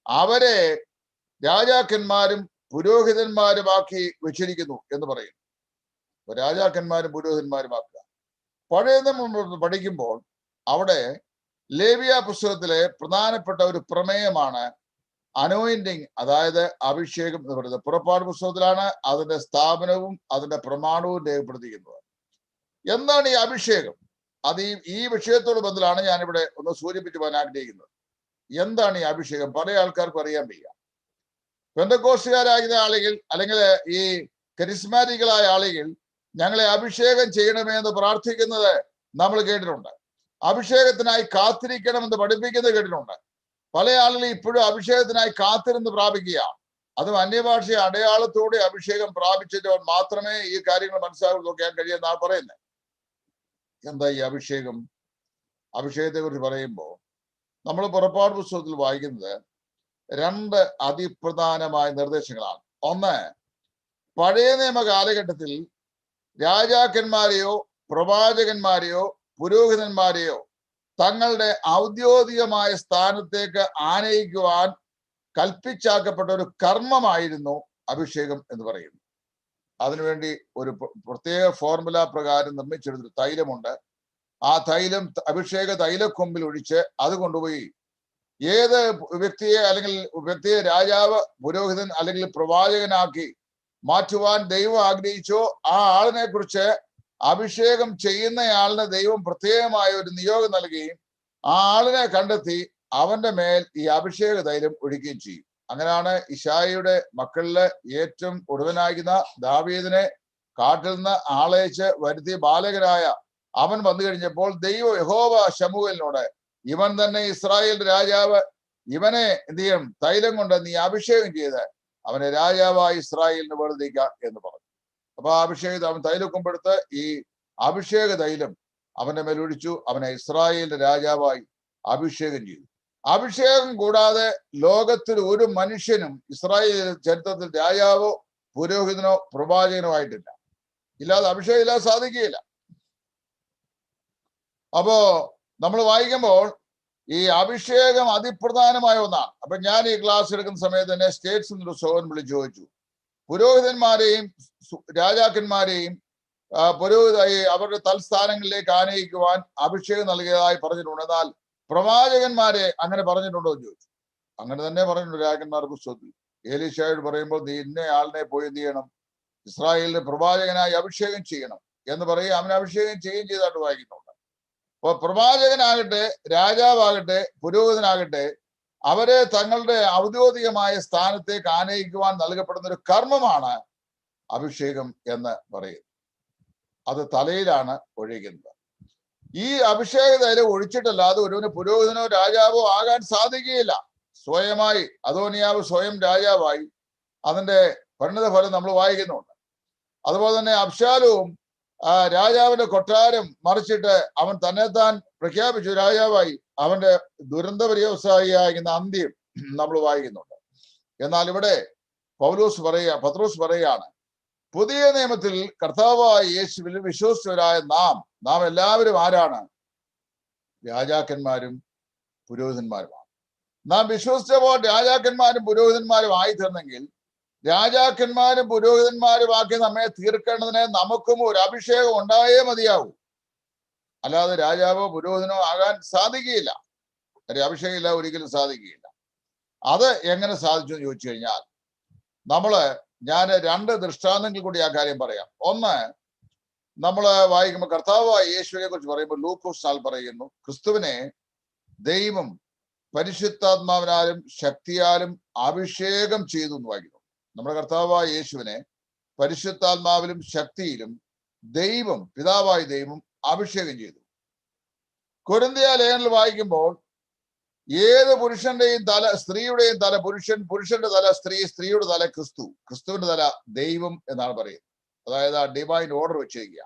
അവരെ രാജാക്കന്മാരും പുരോഹിതന്മാരുമാക്കി വെച്ചിരിക്കുന്നു എന്ന് പറയുന്നു. രാജാക്കന്മാരും പുരോഹിതന്മാരുമാക്കുക. പഴയ നിയമം പഠിക്കുമ്പോൾ അവിടെ ലേവ്യ പുസ്തകത്തിലെ പ്രധാനപ്പെട്ട ഒരു പ്രമേയമാണ് അനോയിന്റിങ്, അതായത് അഭിഷേകം എന്ന് പറയുന്നത്. പുറപ്പാട് പുസ്തകത്തിലാണ് അതിന്റെ സ്ഥാപനവും അതിന്റെ പ്രമാണവും രേഖപ്പെടുത്തിയിരിക്കുന്നത്. എന്താണ് ഈ അഭിഷേകം? അത് ഈ വിഷയത്തോട് ബന്ധത്തിലാണ് ഞാനിവിടെ ഒന്ന് സൂചിപ്പിച്ചു പോകാൻ ആഗ്രഹിക്കുന്നത്. എന്താണ് ഈ അഭിഷേകം? പല ആൾക്കാർക്കും അറിയാൻ വയ്യ. പെന്തക്കോസ്തുകാരാകുന്ന ആളുകൾ അല്ലെങ്കിൽ ഈ കരിസ്മാറ്റിക്കുകളായ ആളുകൾ ഞങ്ങളെ അഭിഷേകം ചെയ്യണമേ എന്ന് പ്രാർത്ഥിക്കുന്നത് നമ്മൾ കേട്ടിട്ടുണ്ട്. അഭിഷേകത്തിനായി കാത്തിരിക്കണമെന്ന് പഠിപ്പിക്കുന്നത് കേട്ടിട്ടുണ്ട്. പല ആളുകളും ഇപ്പോഴും അഭിഷേകത്തിനായി കാത്തിരുന്ന് പ്രാപിക്കുകയാണ്. അതും അന്യഭാഷ അടയാളത്തോടെ അഭിഷേകം പ്രാപിച്ചവർ മാത്രമേ ഈ കാര്യങ്ങൾ മനസ്സിലാക്കി നോക്കാൻ കഴിയുമെന്നാണ് പറയുന്നത്. എന്താ ഈ അഭിഷേകം? അഭിഷേകത്തെ കുറിച്ച് പറയുമ്പോൾ നമ്മൾ പുറപ്പാട് പുസ്തകത്തിൽ വായിക്കുന്നത് 2 അതിപ്രധാനമായ നിർദ്ദേശങ്ങളാണ്. ഒന്ന്, പഴയ നിയമ കാലഘട്ടത്തിൽ രാജാക്കന്മാരെയോ പ്രവാചകന്മാരെയോ പുരോഹിതന്മാരെയോ തങ്ങളുടെ ഔദ്യോഗികമായ സ്ഥാനത്തേക്ക് ആനയിക്കുവാൻ കൽപ്പിച്ചാക്കപ്പെട്ട ഒരു കർമ്മമായിരുന്നു അഭിഷേകം എന്ന് പറയുന്നത്. അതിനുവേണ്ടി ഒരു പ്രത്യേക ഫോർമുല പ്രകാരം നിർമ്മിച്ചെടുത്തൊരു തൈലമുണ്ട്. ആ തൈലം അഭിഷേക തൈലക്കൊമ്പിൽ ഒഴിച്ച് അത് കൊണ്ടുപോയി ഏത് വ്യക്തിയെ രാജാവ്, പുരോഹിതൻ അല്ലെങ്കിൽ പ്രവാചകനാക്കി മാറ്റുവാൻ ദൈവം ആഗ്രഹിച്ചോ ആ ആളിനെ കുറിച്ച് അഭിഷേകം ചെയ്യുന്നയാളിന് ദൈവം പ്രത്യേകമായ ഒരു നിയോഗം നൽകുകയും ആ ആളിനെ കണ്ടെത്തി അവന്റെ മേൽ ഈ അഭിഷേക തൈലം ഒഴിക്കുകയും ചെയ്യും. അങ്ങനെയാണ് ഇശായിയുടെ മക്കളില് ഏറ്റവും ഒടുവനായിരുന്ന ദാവീദിനെ കാട്ടിൽ നിന്ന് ആളയച്ച് വരുത്തിയ ബാലകനായ അവൻ വന്നു കഴിഞ്ഞപ്പോൾ യഹോവ ശമൂവേലിനോട്, ഇവൻ തന്നെ ഇസ്രായേലിന്റെ രാജാവ്, ഇവനെ എന്ത് ചെയ്യും? തൈലം കൊണ്ട് നീ അഭിഷേകം ചെയ്ത് അവനെ രാജാവായി ഇസ്രായേലിന് വേർതിരിക്ക എന്ന് പറഞ്ഞു. അപ്പൊ അഭിഷേകം അവൻ തൈലക്കൊമ്പെടുത്ത് ഈ അഭിഷേക തൈലം അവന്റെ മേൽ ഒഴിച്ചു. അവനെ ഇസ്രായേലിന്റെ രാജാവായി അഭിഷേകം ചെയ്തു. അഭിഷേകം കൂടാതെ ലോകത്തിൽ ഒരു മനുഷ്യനും ഇസ്രായേൽ ചരിത്രത്തിൽ രാജാവോ പുരോഹിതനോ പ്രവാചകനോ ആയിട്ടില്ല. അഭിഷേകം ഇല്ലാതെ സാധിക്കുകയില്ല. അപ്പോ നമ്മൾ വായിക്കുമ്പോൾ ഈ അഭിഷേകം അതിപ്രധാനമായ ഒന്നാണ്. അപ്പൊ ഞാൻ ഈ ക്ലാസ് എടുക്കുന്ന സമയത്ത് തന്നെ സ്റ്റേറ്റ്സ് എന്നൊരു സോൻ വിളിച്ചു ചോദിച്ചു, പുരോഹിതന്മാരെയും രാജാക്കന്മാരെയും അവരുടെ തൽസ്ഥാനങ്ങളിലേക്ക് ആനയിക്കുവാൻ അഭിഷേകം നൽകിയതായി പറഞ്ഞിട്ടുണ്ട്. എന്നാൽ പ്രവാചകന്മാരെ അങ്ങനെ പറഞ്ഞിട്ടുണ്ടോ എന്ന് ചോദിച്ചു. അങ്ങനെ തന്നെ പറഞ്ഞിട്ടുണ്ട് രാജാക്കന്മാരുടെ പുസ്തകത്തിൽ. ഏലീശായോട് പറയുമ്പോൾ, നീ ഇന്ന ആളിനെ പോയി എന്ത് ചെയ്യണം? ഇസ്രായേലിന്റെ പ്രവാചകനായി അഭിഷേകം ചെയ്യണം എന്ന് പറയും. അവനെ അഭിഷേകം ചെയ്യുകയും ചെയ്തതായിട്ട് വായിക്കുന്നുണ്ട്. അപ്പൊ പ്രവാചകനാകട്ടെ, രാജാവാകട്ടെ, പുരോഹിതനാകട്ടെ, അവരെ തങ്ങളുടെ ഔദ്യോഗികമായ സ്ഥാനത്തേക്ക് ആനയിക്കുവാൻ നൽകപ്പെടുന്ന ഒരു കർമ്മമാണ് അഭിഷേകം എന്ന് പറയുന്നത്. അത് തലയിലാണ് ഒഴിക്കുന്നത്. ഈ അഭിഷേക തൈലം ഒഴിച്ചിട്ടല്ലാതെ ഒരുവന് പുരോഹിതനോ രാജാവോ ആകാൻ സാധിക്കുകയില്ല. സ്വയമായി അദോനിയാവ് സ്വയം രാജാവായി. അതിന്റെ പരിണിത ഫലം നമ്മൾ വായിക്കുന്നുണ്ട്. അതുപോലെ തന്നെ അബ്ശാലോം രാജാവിന്റെ കൊട്ടാരം മറിച്ചിട്ട് അവൻ തന്നെത്താൻ പ്രഖ്യാപിച്ചു രാജാവായി. അവന്റെ ദുരന്ത പര്യവസായിയാകുന്ന അന്ത്യം നമ്മൾ വായിക്കുന്നുണ്ട്. എന്നാൽ ഇവിടെ പത്രോസ് പറയുകയാണ്, പുതിയ നിയമത്തിൽ കർത്താവായ യേശുവിൽ വിശ്വസിച്ചവരായ നാം എല്ലാവരും ആരാണ്? രാജാക്കന്മാരും പുരോഹിതന്മാരുമാണ്. നാം വിശ്വസിച്ചപ്പോൾ രാജാക്കന്മാരും പുരോഹിതന്മാരും ആയി തീർന്നെങ്കിൽ, രാജാക്കന്മാരും പുരോഹിതന്മാരും ആക്കി നമ്മെ തീർക്കേണ്ടതിന് നമുക്കും ഒരു അഭിഷേകം ഉണ്ടായേ മതിയാവൂ. അല്ലാതെ രാജാവോ പുരോഹിതനോ ആകാൻ സാധിക്കുകയില്ല. കാര്യം അഭിഷേകമില്ല ഒരിക്കലും സാധിക്കുകയില്ല. അത് എങ്ങനെ സാധിച്ചു എന്ന് ചോദിച്ചു കഴിഞ്ഞാൽ ഞാൻ 2 ദൃഷ്ടാന്തങ്ങൾ കൂടി ആ കാര്യം പറയാം. ഒന്ന്, നമ്മൾ വായിക്കുമ്പോൾ കർത്താവായ യേശുവിനെ കുറിച്ച് പറയുമ്പോൾ ലൂക്കോസ് പറയുന്നു, ക്രിസ്തുവിനെ ദൈവം പരിശുദ്ധാത്മാവിനാലും ശക്തിയാലും അഭിഷേകം ചെയ്തു എന്ന് വായിക്കുന്നു. നമ്മുടെ കർത്താവായ യേശുവിനെ പരിശുദ്ധാത്മാവിലും ശക്തിയിലും പിതാവായ ദൈവം അഭിഷേകം ചെയ്തു. കൊരിന്ത്യ ലേഖനത്തിൽ വായിക്കുമ്പോൾ ഏത് പുരുഷന്റെയും തല സ്ത്രീയുടെയും തല പുരുഷൻ, പുരുഷന്റെ തല സ്ത്രീ, സ്ത്രീയുടെ തല ക്രിസ്തു, ക്രിസ്തുവിന്റെ തല ദൈവം എന്നാണ് പറയുന്നത്. അതായത് ആ ഡിവൈൻ ഓർഡർ വെച്ചിരിക്കുക.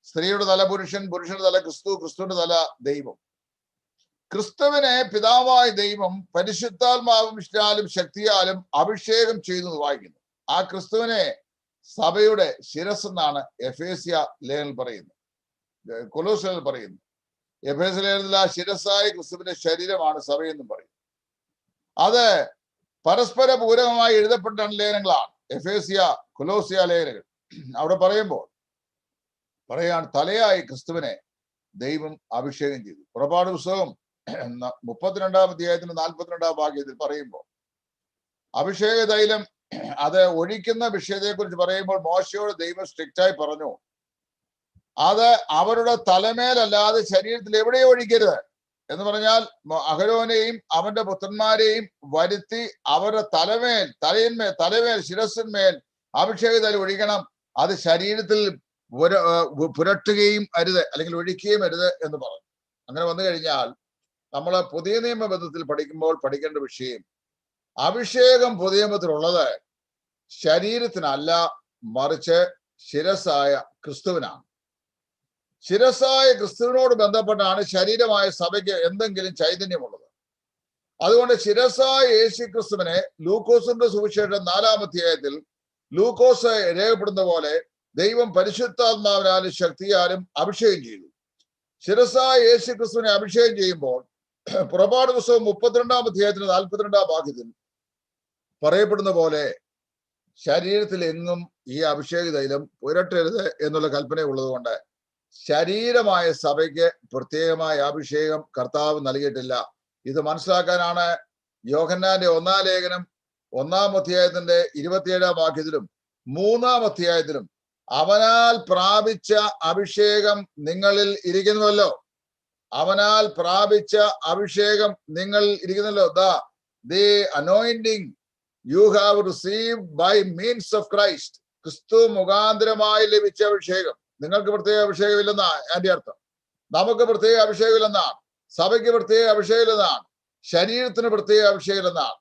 സ്ത്രീയുടെ തല പുരുഷൻ, പുരുഷന്റെ തല ക്രിസ്തു, ക്രിസ്തുവിന്റെ തല ദൈവം. ക്രിസ്തുവിനെ പിതാവായ ദൈവം പരിശുദ്ധാത്മാവും ശക്തിയാലും അഭിഷേകം ചെയ്തു വായിക്കുന്നു. ആ ക്രിസ്തുവിനെ സഭയുടെ ശിരസ് എന്നാണ് എഫേസ്യ ലേഖനത്തിൽ പറയുന്നത്, കൊലോസ്യയിൽ പറയുന്നു. എഫേസ്യ ലേഖനത്തിൽ ആ ശിരസായ ക്രിസ്തുവിന്റെ ശരീരമാണ് സഭയെന്നും പറയും. അത് പരസ്പര പൂരകമായി എഴുതപ്പെട്ട ലേഖനങ്ങളാണ് എഫേസ്യ, കൊലോസ്യ ലേഖനങ്ങൾ. അവിടെ പറയുമ്പോൾ പറയാണ് തലയായി ക്രിസ്തുവിനെ ദൈവം അഭിഷേകം ചെയ്തു. പുറപ്പാട് പുസ്തകം 32-ാം അധ്യായത്തിന്റെ 42-ാം വാക്യത്തിൽ പറയുമ്പോൾ അഭിഷേക തൈലം അത് ഒഴിക്കുന്ന വിഷയത്തെ കുറിച്ച് പറയുമ്പോൾ മോശയോട് ദൈവം സ്ട്രിക്റ്റായി പറഞ്ഞു, അത് അവരുടെ തലമേലല്ലാതെ ശരീരത്തിൽ എവിടെയും ഒഴിക്കരുത് എന്ന് പറഞ്ഞാൽ അഹരോനെയും അവന്റെ പുത്രന്മാരെയും വരുത്തി അവരുടെ തലമേൽ ശിരസിന്മേൽ അഭിഷേക തൈലം ഒഴിക്കണം. അത് ശരീരത്തിൽ പുരട്ടുകയും അരുത്, അല്ലെങ്കിൽ ഒഴിക്കുകയും അരുത് എന്ന് പറഞ്ഞു. അങ്ങനെ വന്നു കഴിഞ്ഞാൽ നമ്മൾ പുതിയ നിയമബന്ധത്തിൽ പഠിക്കുമ്പോൾ പഠിക്കേണ്ട വിഷയം, അഭിഷേകം പുതിയ നിയമത്തിലുള്ളത് ശരീരത്തിനല്ല, മറിച്ച് ശിരസായ ക്രിസ്തുവിനാണ്. ശിരസായ ക്രിസ്തുവിനോട് ബന്ധപ്പെട്ടാണ് ശരീരമായ സഭയ്ക്ക് എന്തെങ്കിലും ചൈതന്യമുള്ളത്. അതുകൊണ്ട് ശിരസായ യേശു ക്രിസ്തുവിനെ ലൂക്കോസിന്റെ സുവിശേഷം 4-ാം അധ്യായത്തിൽ ലൂക്കോസ് രേഖപ്പെടുന്ന പോലെ ദൈവം പരിശുദ്ധാത്മാവിനാലും ശക്തിയാലും അഭിഷേകം ചെയ്തു. ശിരസായ യേശു ക്രിസ്തുവിനെ അഭിഷേകം ചെയ്യുമ്പോൾ പുറപ്പാട് പുസ്തകം 32-ാം അധ്യായത്തിന് 42-ാം വാക്യത്തിൽ പറയപ്പെടുന്ന പോലെ ശരീരത്തിൽ എങ്ങും ഈ അഭിഷേക തൈലം പുരട്ടരുത് എന്നുള്ള കൽപ്പന ഉള്ളത് കൊണ്ട് ശരീരമായ സഭയ്ക്ക് പ്രത്യേകമായ അഭിഷേകം കർത്താവ് നൽകിയിട്ടില്ല. ഇത് മനസ്സിലാക്കാനാണ് യോഹന്നാന്റെ 1-ാം ലേഖനം 1-ാം അധ്യായത്തിന്റെ 27-ാം വാക്യത്തിലും 3-ാം അധ്യായത്തിലും അവനാൽ പ്രാപിച്ച അഭിഷേകം നിങ്ങളിൽ ഇരിക്കുന്നുവല്ലോ, അവനാൽ പ്രാപിച്ച അഭിഷേകം നിങ്ങൾ ഇരിക്കുന്നല്ലോ, the anointing you have received by means of Christ, ക്രിസ്തു മുഖാന്തരമായി ലഭിച്ച അഭിഷേകം. നിങ്ങൾക്ക് പ്രത്യേക അഭിഷേകമില്ലെന്നാ അതിന്റെ അർത്ഥം. നമുക്ക് പ്രത്യേക അഭിഷേകമില്ലെന്നാണ്, സഭയ്ക്ക് പ്രത്യേക അഭിഷേകമില്ലെന്നാണ്, ശരീരത്തിന് പ്രത്യേക അഭിഷേകമില്ലെന്നാണ്.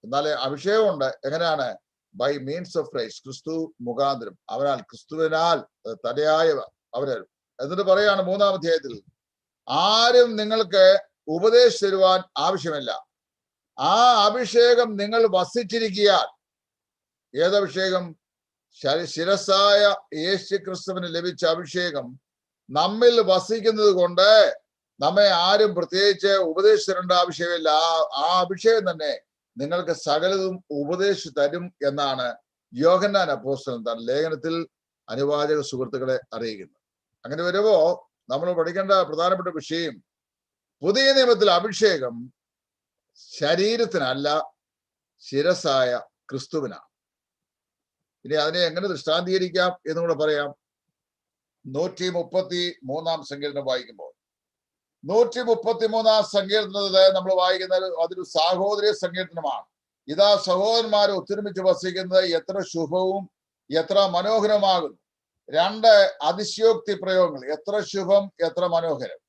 എന്നാലേ അഭിഷേകമുണ്ട്. എങ്ങനെയാണ്? ബൈ മീൻസ് ഓഫ് ക്രൈസ്റ്റ്, ക്രിസ്തു മുഖാന്തരം, അവനാൽ ക്രിസ്തുവിനാൽ തലയായവ അവരാൽ. എന്നിട്ട് പറയാണ് 3-ാം അധ്യായത്തിൽ, ആരും നിങ്ങൾക്ക് ഉപദേശം തരുവാൻ ആവശ്യമില്ല, ആ അഭിഷേകം നിങ്ങൾ വസിച്ചിരിക്കാൻ. ഏതഭിഷേകം? ശിരസായ യേശു ക്രിസ്തുവിന് ലഭിച്ച അഭിഷേകം നമ്മിൽ വസിക്കുന്നത് കൊണ്ട് നമ്മെ ആരും പ്രത്യേകിച്ച് ഉപദേശിച്ചു തരേണ്ട ആവശ്യമില്ല. ആ അഭിഷേകം തന്നെ നിങ്ങൾക്ക് സകലതും ഉപദേശിച്ചു തരും എന്നാണ് യോഹന്നാൻ അപ്പോസ്തലൻ തന്റെ ലേഖനത്തിൽ അനുവാചക സുഹൃത്തുക്കളെ അറിയിക്കുന്നത്. അങ്ങനെ വരുമ്പോ നമ്മൾ പഠിക്കേണ്ട പ്രധാനപ്പെട്ട വിഷയം, പുതിയ നിയമത്തിൽ അഭിഷേകം ശരീരത്തിനല്ല, ശിരസായ ക്രിസ്തുവിനാണ്. ഇനി അതിനെ എങ്ങനെ ദൃഷ്ടാന്തീകരിക്കാം എന്നും കൂടെ പറയാം. 133-ാം സങ്കീർത്തനം വായിക്കുമ്പോൾ 133-ാം സങ്കീർത്തനത്തില് നമ്മൾ വായിക്കുന്നത് അതൊരു സാഹോദര്യ സങ്കീർത്തനമാണ്. ഇതാ സഹോദരന്മാരെ ഒത്തൊരുമിച്ച് വസിക്കുന്നത് എത്ര ശുഭവും എത്ര മനോഹരമാകുന്നു. 2 അതിശയോക്തി പ്രയോഗങ്ങൾ, എത്ര ശുഭം എത്ര മനോഹരം.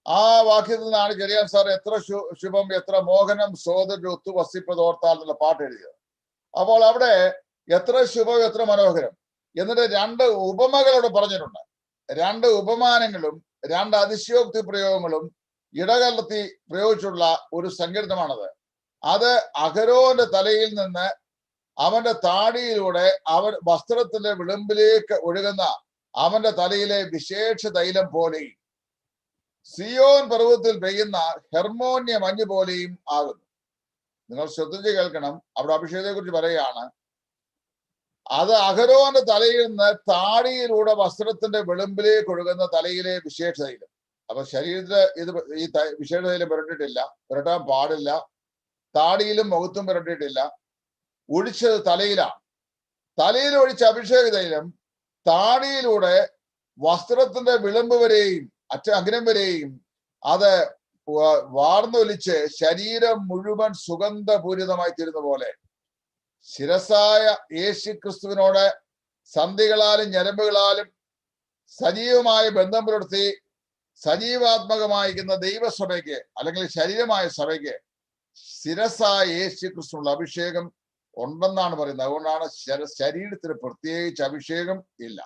ആ വാക്യത്തിൽ നിന്നാണ് ചെറിയാൻ സാർ എത്ര ശുഭം എത്ര മോഹനം സോദരൻ ഒത്തു വസിപ്പതോർത്താൽ എന്നുള്ള പാട്ട് എഴുതിയത്. അപ്പോൾ അവിടെ എത്ര ശുഭം എത്ര മനോഹരം എന്നിട്ട് 2 ഉപമകളോട് പറഞ്ഞിട്ടുണ്ട്. 2 ഉപമാനങ്ങളും 2 അതിശയോക്തി പ്രയോഗങ്ങളും ഇടകലർത്തി പ്രയോഗിച്ചുള്ള ഒരു സങ്കീർത്തനമാണത്. അത് അഹരോന്റെ തലയിൽ നിന്ന് അവന്റെ താടിയിലൂടെ അവൻ വസ്ത്രത്തിന്റെ വിളിമ്പിലേക്ക് ഒഴുകുന്ന അവന്റെ തലയിലെ വിശേഷ തൈലം പോലെയും സിയോൻ പർവ്വതത്തിൽ പെയ്യുന്ന ഹെർമോന്യ മഞ്ഞ് പോലെയും ആകുന്നു. നിങ്ങൾ ശ്രദ്ധിച്ച് കേൾക്കണം. അവിടെ അഭിഷേകത്തെ കുറിച്ച് പറയുകയാണ്, അത് അഹരോന്റെ തലയിൽ നിന്ന് താടിയിലൂടെ വസ്ത്രത്തിന്റെ വിളിമ്പിലേക്ക് ഒഴുകുന്ന തലയിലെ വിശേഷ തൈലം. അപ്പൊ ശരീരത്തില് ഇത് ഈ വിശേഷതയിലും പുരട്ടിയിട്ടില്ല, പുരട്ടാൻ പാടില്ല. താടിയിലും മുഖത്തും പുരട്ടിയിട്ടില്ല. ഒഴിച്ചത് തലയിലാണ്. തലയിൽ ഒഴിച്ച അഭിഷേക തൈലം താടിയിലൂടെ വസ്ത്രത്തിന്റെ വിളമ്പ് വരെയും അഗ്രം വരെയും അത് വാർന്നൊലിച്ച് ശരീരം മുഴുവൻ സുഗന്ധപൂരിതമായി തീരുന്ന പോലെ ശിരസായ യേശു ക്രിസ്തുവിനോട് സന്ധികളാലും ഞരമ്പുകളാലും സജീവമായ ബന്ധം പുലർത്തി സജീവാത്മകമായിരിക്കുന്ന ദൈവസഭയ്ക്ക് അല്ലെങ്കിൽ ശരീരമായ സഭയ്ക്ക് ശിരസായ യേശു ക്രിസ്തുവിനുള്ള അഭിഷേകം ഉണ്ടെന്നാണ് പറയുന്നത്. അതുകൊണ്ടാണ് ശരീരത്തിന് പ്രത്യേകിച്ച് അഭിഷേകം ഇല്ല.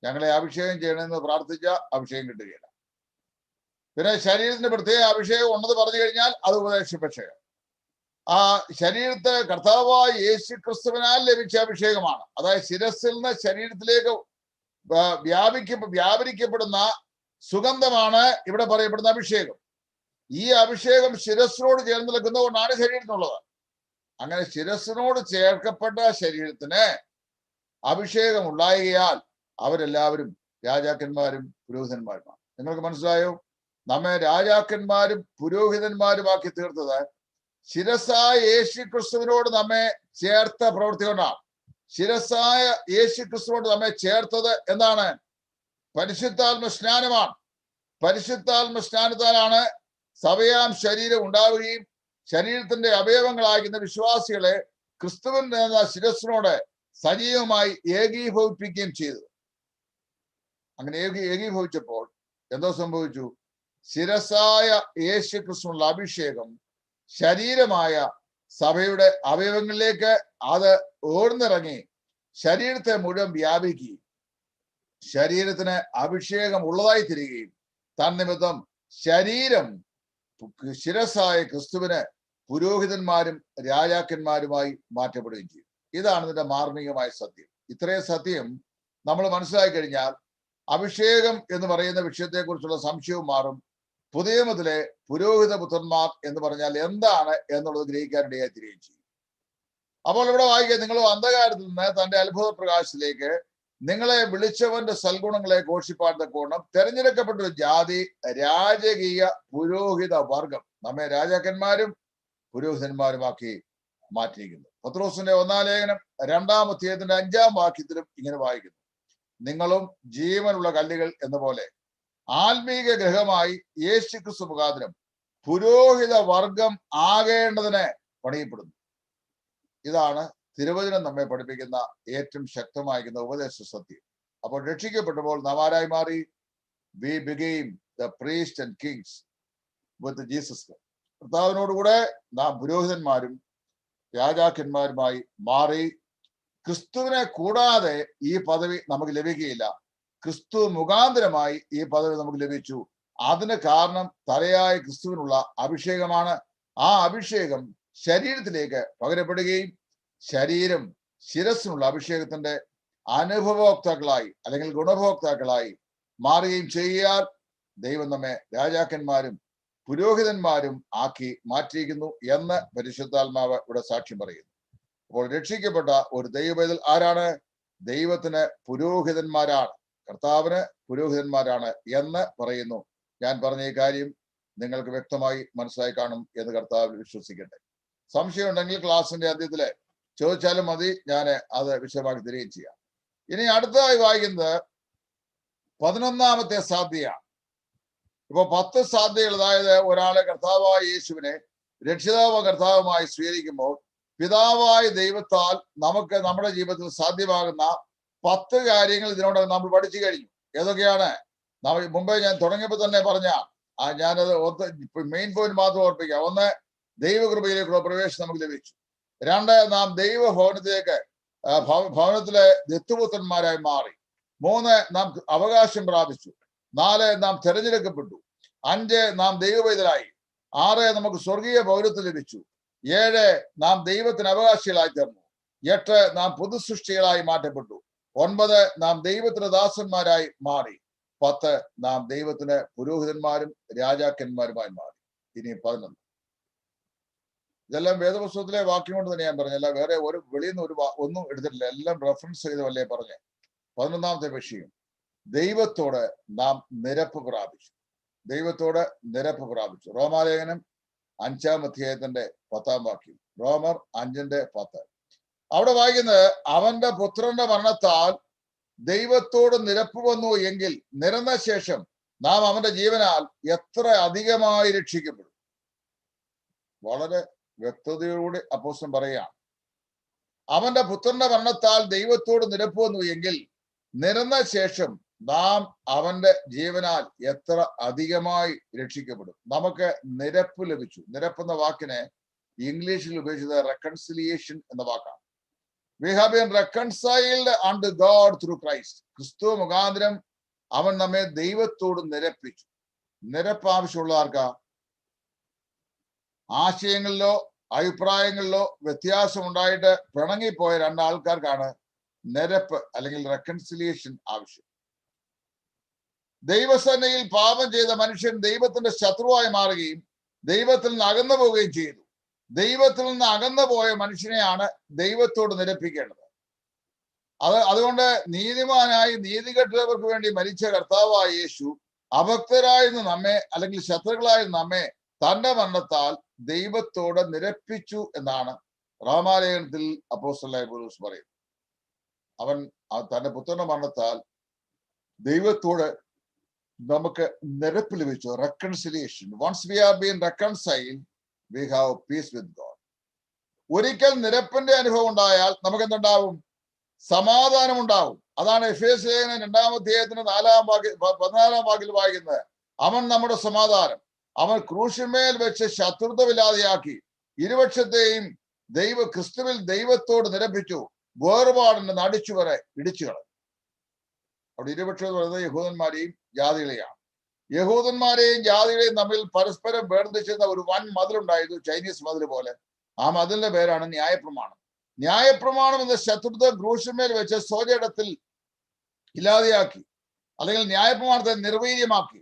ഞങ്ങളെ അഭിഷേകം ചെയ്യണമെന്ന് പ്രാർത്ഥിച്ച അഭിഷേകം കിട്ടുകയില്ല. പിന്നെ ശരീരത്തിന് പ്രത്യേക അഭിഷേകം ഉണ്ടെന്ന് പറഞ്ഞു കഴിഞ്ഞാൽ അത് ഉപദേശിപ്പിച്ചത് ആ ശരീരത്തെ കർത്താവായ യേശു ക്രിസ്തുവിനാൽ ലഭിച്ച അഭിഷേകമാണ്. അതായത് ശിരസിൽ നിന്ന് ശരീരത്തിലേക്ക് വ്യാപരിക്കപ്പെടുന്ന സുഗന്ധമാണ് ഇവിടെ പറയപ്പെടുന്ന അഭിഷേകം. ഈ അഭിഷേകം ശിരസിനോട് ചേർന്ന് നിൽക്കുന്നതുകൊണ്ടാണ് ശരീരത്തിനുള്ളത്. അങ്ങനെ ശിരസിനോട് ചേർക്കപ്പെട്ട ശരീരത്തിന് അഭിഷേകം ഉണ്ടായാൽ അവരെല്ലാവരും രാജാക്കന്മാരും പുരോഹിതന്മാരുമാണ്. നിങ്ങൾക്ക് മനസ്സിലായോ? നമ്മെ രാജാക്കന്മാരും പുരോഹിതന്മാരുമാക്കി തീർത്തത് ശിരസായ യേശു ക്രിസ്തുവിനോട് നമ്മെ ചേർത്ത പ്രവൃത്തി കൊണ്ടാണ്. ശിരസായ യേശു ക്രിസ്തുവിനോട് നമ്മെ ചേർത്തത് എന്താണ്? പരിശുദ്ധാത്മ സ്നാനമാണ്. പരിശുദ്ധാത്മ സ്നാനത്താലാണ് സഭയാം ശരീരം ഉണ്ടാവുകയും ശരീരത്തിന്റെ അവയവങ്ങളാകുന്ന വിശ്വാസികളെ ക്രിസ്തുവിന്റെ ശിരസിനോട് സജീവമായി ഏകീഭവിപ്പിക്കുകയും ചെയ്തത്. അങ്ങനെ ഏകീഭവിച്ചപ്പോൾ എന്തോ സംഭവിച്ചു? ശിരസായ യേശു ക്രിസ്തുവിനുള്ള അഭിഷേകം ശരീരമായ സഭയുടെ അവയവങ്ങളിലേക്ക് അത് ഓർന്നിറങ്ങി ശരീരത്തെ മുഴുവൻ വ്യാപിക്കുകയും ശരീരത്തിന് അഭിഷേകം ഉള്ളതായി തീരുകയും തന്നിമിത്തം ശരീരം ശിരസായ ക്രിസ്തുവിന് പുരോഹിതന്മാരും രാജാക്കന്മാരുമായി മാറ്റപ്പെടുകയും ചെയ്യും. ഇതാണ് ഇതിന്റെ മാർമികമായ സത്യം. ഇത്രയും സത്യം നമ്മൾ മനസ്സിലാക്കി കഴിഞ്ഞാൽ അഭിഷേകം എന്ന് പറയുന്ന വിഷയത്തെക്കുറിച്ചുള്ള സംശയവും മാറും. പുതിയ മുതലെ പുരോഹിത പുത്രന്മാർ എന്ന് പറഞ്ഞാൽ എന്താണ് എന്നുള്ളത് ഗ്രഹിക്കാനിടയായി തീരുകയും ചെയ്യും. അപ്പോൾ ഇവിടെ വായിക്കുക, നിങ്ങൾ അന്ധകാരത്തിൽ നിന്ന് തന്റെ അത്ഭുത പ്രകാശത്തിലേക്ക് നിങ്ങളെ വിളിച്ചവന്റെ സൽഗുണങ്ങളെ ഘോഷിപ്പാൻ തക്കവണ്ണം തെരഞ്ഞെടുക്കപ്പെട്ട ഒരു ജാതി, രാജകീയ പുരോഹിത വർഗം, നമ്മെ രാജാക്കന്മാരും പുരോഹിതന്മാരുമാക്കി മാറ്റിയിരിക്കുന്നു. പത്രോസിന്റെ 1-ാം ലേഖനം 2-ാം അധ്യായത്തിന്റെ 5-ാം വാക്യത്തിലും ഇങ്ങനെ വായിക്കുന്നു, നിങ്ങളും ജീവനുള്ള കല്ലുകൾ എന്ന പോലെ ആത്മീക ഗ്രഹമായി യേശു ക്രിസ്തു മുഖാന്തരം പുരോഹിത വർഗം ആകേണ്ടതിന് പണിയപ്പെടുന്നു. ഇതാണ് തിരുവചനം നമ്മെ പഠിപ്പിക്കുന്ന ഏറ്റവും ശക്തമായിരിക്കുന്ന ഉപദേശ സത്യം. അപ്പോൾ രക്ഷിക്കപ്പെട്ടപ്പോൾ നാം ആരായി മാറി? We became the priest and kings with Jesus. കർത്താവിനോടുകൂടെ നാം പുരോഹിതന്മാരും രാജാക്കന്മാരുമായി മാറി. ക്രിസ്തുവിനെ കൂടാതെ ഈ പദവി നമുക്ക് ലഭിക്കുകയില്ല. ക്രിസ്തു മുഖാന്തരമായി ഈ പദവി നമുക്ക് ലഭിച്ചു. അതിന് കാരണം തലയായ ക്രിസ്തുവിനുള്ള അഭിഷേകമാണ്. ആ അഭിഷേകം ശരീരത്തിലേക്ക് പകരപ്പെടുകയും ശരീരം ശിരസിനുള്ള അഭിഷേകത്തിന്റെ അനുഭവോക്താക്കളായി അല്ലെങ്കിൽ ഗുണഭോക്താക്കളായി മാറുകയും ചെയ്യാൻ ദൈവം നമ്മെ രാജാക്കന്മാരും പുരോഹിതന്മാരും ആക്കി മാറ്റിയിരിക്കുന്നു എന്ന് പരിശുദ്ധാത്മാവ് ഇവിടെ സാക്ഷ്യം പറയുന്നു. അപ്പോൾ രക്ഷിക്കപ്പെട്ട ഒരു ദൈവപൈതൽ ആരാണ്? ദൈവത്തിന് പുരോഹിതന്മാരാണ്, കർത്താവിന് പുരോഹിതന്മാരാണ് എന്ന് പറയുന്നു. ഞാൻ പറഞ്ഞ ഈ കാര്യം നിങ്ങൾക്ക് വ്യക്തമായി മനസ്സിലായി കാണും എന്ന് കർത്താവിൽ വിശ്വസിക്കട്ടെ. സംശയം ഉണ്ടെങ്കിൽ ക്ലാസിന്റെ അന്ത്യത്തില് ചോദിച്ചാലും മതി, ഞാൻ അത് വിശദമാക്കി തരികയും ചെയ്യാം. ഇനി അടുത്തതായി വായിക്കുന്നത് 11-ാമത്തെ സാധ്യതയാണ്. ഇപ്പൊ 10 സാധ്യതകൾ, അതായത് ഒരാളെ കർത്താവായ യേശുവിനെ രക്ഷിതാവും കർത്താവുമായി സ്വീകരിക്കുമ്പോൾ പിതാവായ ദൈവത്താൽ നമുക്ക് നമ്മുടെ ജീവിതത്തിൽ സാധ്യമാകുന്ന 10 കാര്യങ്ങൾ ഇതിനോട് നമ്മൾ പഠിച്ചു കഴിഞ്ഞു. ഏതൊക്കെയാണ്? മുമ്പേ ഞാൻ തുടങ്ങിയപ്പോൾ തന്നെ പറഞ്ഞ ഞാനത് മെയിൻ പോയിന്റ് മാത്രം ഓർപ്പിക്കാം. 1, ദൈവകൃപയിലേക്കുള്ള പ്രവേശനം നമുക്ക് ലഭിച്ചു. 2, നാം ദൈവഭവനത്തിലേക്ക് ഭവനത്തിലെ ദത്തുപുത്രന്മാരായി മാറി. 3, നാം അവകാശം പ്രാപിച്ചു. 4, നാം തിരഞ്ഞെടുക്കപ്പെട്ടു. 5, നാം ദൈവപൈതലായി. 6, നമുക്ക് സ്വർഗീയ പൗരത്വം ലഭിച്ചു. 7, നാം ദൈവത്തിന് അവകാശികളായി തീർന്നു. 8, നാം പുതുസൃഷ്ടികളായി മാറ്റപ്പെട്ടു. 9, നാം ദൈവത്തിന് ദാസന്മാരായി മാറി. 10, നാം ദൈവത്തിന് പുരോഹിതന്മാരും രാജാക്കന്മാരുമായി മാറി. ഇനി 11. ഇതെല്ലാം വേദപുസ്തകത്തിലെ വാക്യം കൊണ്ട് തന്നെ ഞാൻ പറഞ്ഞല്ല, വേറെ ഒരു വെളിയിൽ നിന്ന് ഒന്നും എടുത്തിട്ടില്ല, എല്ലാം റെഫറൻസ് ചെയ്തല്ലേ പറഞ്ഞേ. 11-ാമത്തെ വിഷയം, ദൈവത്തോട് നാം നിരപ്പ് പ്രാപിച്ചു. ദൈവത്തോട് നിരപ്പ് പ്രാപിച്ചു. റോമാലേഖനം 5-ാം അധ്യായത്തിന്റെ 10-ാം വാക്യം, റോമർ 5:10. അവിടെ വായിക്കുന്നത്, അവന്റെ പുത്രന്റെ മരണത്താൽ ദൈവത്തോട് നിരപ്പ് വന്നു എങ്കിൽ നിരന്ന ശേഷം നാം അവന്റെ ജീവനാൽ എത്ര അധികമായി രക്ഷിക്കപ്പെടും. വളരെ വ്യക്തതയോടെ അപ്പോസ്തലൻ പറയുകയാണ്, അവന്റെ പുത്രന്റെ മരണത്താൽ ദൈവത്തോട് നിരപ്പ് വന്നു എങ്കിൽ നിരന്ന ശേഷം നാം അവന്റെ ജീവനാൽ എത്ര അധികമായി രക്ഷിക്കപ്പെടും. നമുക്ക് നിരപ്പ് ലഭിച്ചു. നിരപ്പ് എന്ന വാക്കിനെ ഇംഗ്ലീഷിൽ ഉപയോഗിച്ചത് റെക്കൺസിലിയേഷൻ എന്ന വാക്കാണ്. We have been reconciled unto God through Christ. ക്രിസ്തു മുഖാന്തരം അവൻ നമ്മെ ദൈവത്തോട് നിരപ്പിച്ചു. നിരപ്പ് ആവശ്യമുള്ള ആർക്കാ? ആശയങ്ങളിലോ അഭിപ്രായങ്ങളിലോ വ്യത്യാസം ഉണ്ടായിട്ട് പിണങ്ങിപ്പോയ രണ്ടാൾക്കാർക്കാണ് നിരപ്പ് അല്ലെങ്കിൽ റെക്കൺസിലിയേഷൻ ആവശ്യം. ദൈവസേനയിൽ പാപം ചെയ്ത മനുഷ്യൻ ദൈവത്തിന്റെ ശത്രുവായി മാറുകയും ദൈവത്തിൽ നിന്ന് അകന്നു പോവുകയും ചെയ്തു. ദൈവത്തിൽ നിന്ന് അകന്നു പോയ മനുഷ്യനെയാണ് ദൈവത്തോട് നിരപ്പിക്കേണ്ടത്. അതുകൊണ്ട് നീതിമാനായി നീതികെട്ടവർക്ക് വേണ്ടി മരിച്ച കർത്താവായ യേശു അഭക്തരായിരുന്ന നമ്മെ അല്ലെങ്കിൽ ശത്രുക്കളായിരുന്ന നമ്മെ തന്റെ മരണത്താൽ ദൈവത്തോട് നിരപ്പിച്ചു എന്നാണ് റോമാലേഖനത്തിൽ അപ്പോസ്തലനായ പൗലോസ് പറയുന്നത്. അവൻ തന്റെ പുത്രന്റെ മരണത്താൽ ദൈവത്തോട് നമുക്ക് നിരപ്പ് ലഭിച്ചു. Reconciliation. Once we have been reconciled we have peace with God. ഒരിക്കൽ നിരപ്പിന്റെ അനുഭവം ഉണ്ടായാൽ നമുക്ക് എന്തുണ്ടാവും? സമാധാനം ഉണ്ടാവും. അതാണ് എഫേസ്യ ലേഖനം 2-ാം അധ്യായത്തിന് 14-ാം വാക്യത്തിൽ വായിക്കുന്നത്, അവൻ നമ്മുടെ സമാധാനം, അവൻ ക്രൂശിന്മേൽ വെച്ച് ശത്രുത്വമില്ലാതെയാക്കി ഇരുപക്ഷത്തെയും ക്രിസ്തുവിൽ ദൈവത്തോട് നിരപ്പിച്ചു, വേർപാടിന്റെ നടിച്ചുവരെ ഇടിച്ചു കളഞ്ഞു. അവിടെ ഇരുപക്ഷം പറയുന്നത് യഹൂദന്മാരെയും ജാതികളെയാണ്. യഹൂദന്മാരെയും ജാതികളെയും തമ്മിൽ പരസ്പരം വേർതിരിച്ചിരുന്ന ഒരു വൻ മതിലുണ്ടായിരുന്നു, ചൈനീസ് മതിൽ പോലെ. ആ മതിലിന്റെ പേരാണ് ന്യായപ്രമാണം. ന്യായപ്രമാണം എന്ന ശത്രുത്വം ക്രൂശിന്മേൽ വെച്ച് സ്വജടത്തിൽ ഇല്ലാതെയാക്കി, അല്ലെങ്കിൽ ന്യായപ്രമാണത്തെ നിർവീര്യമാക്കി.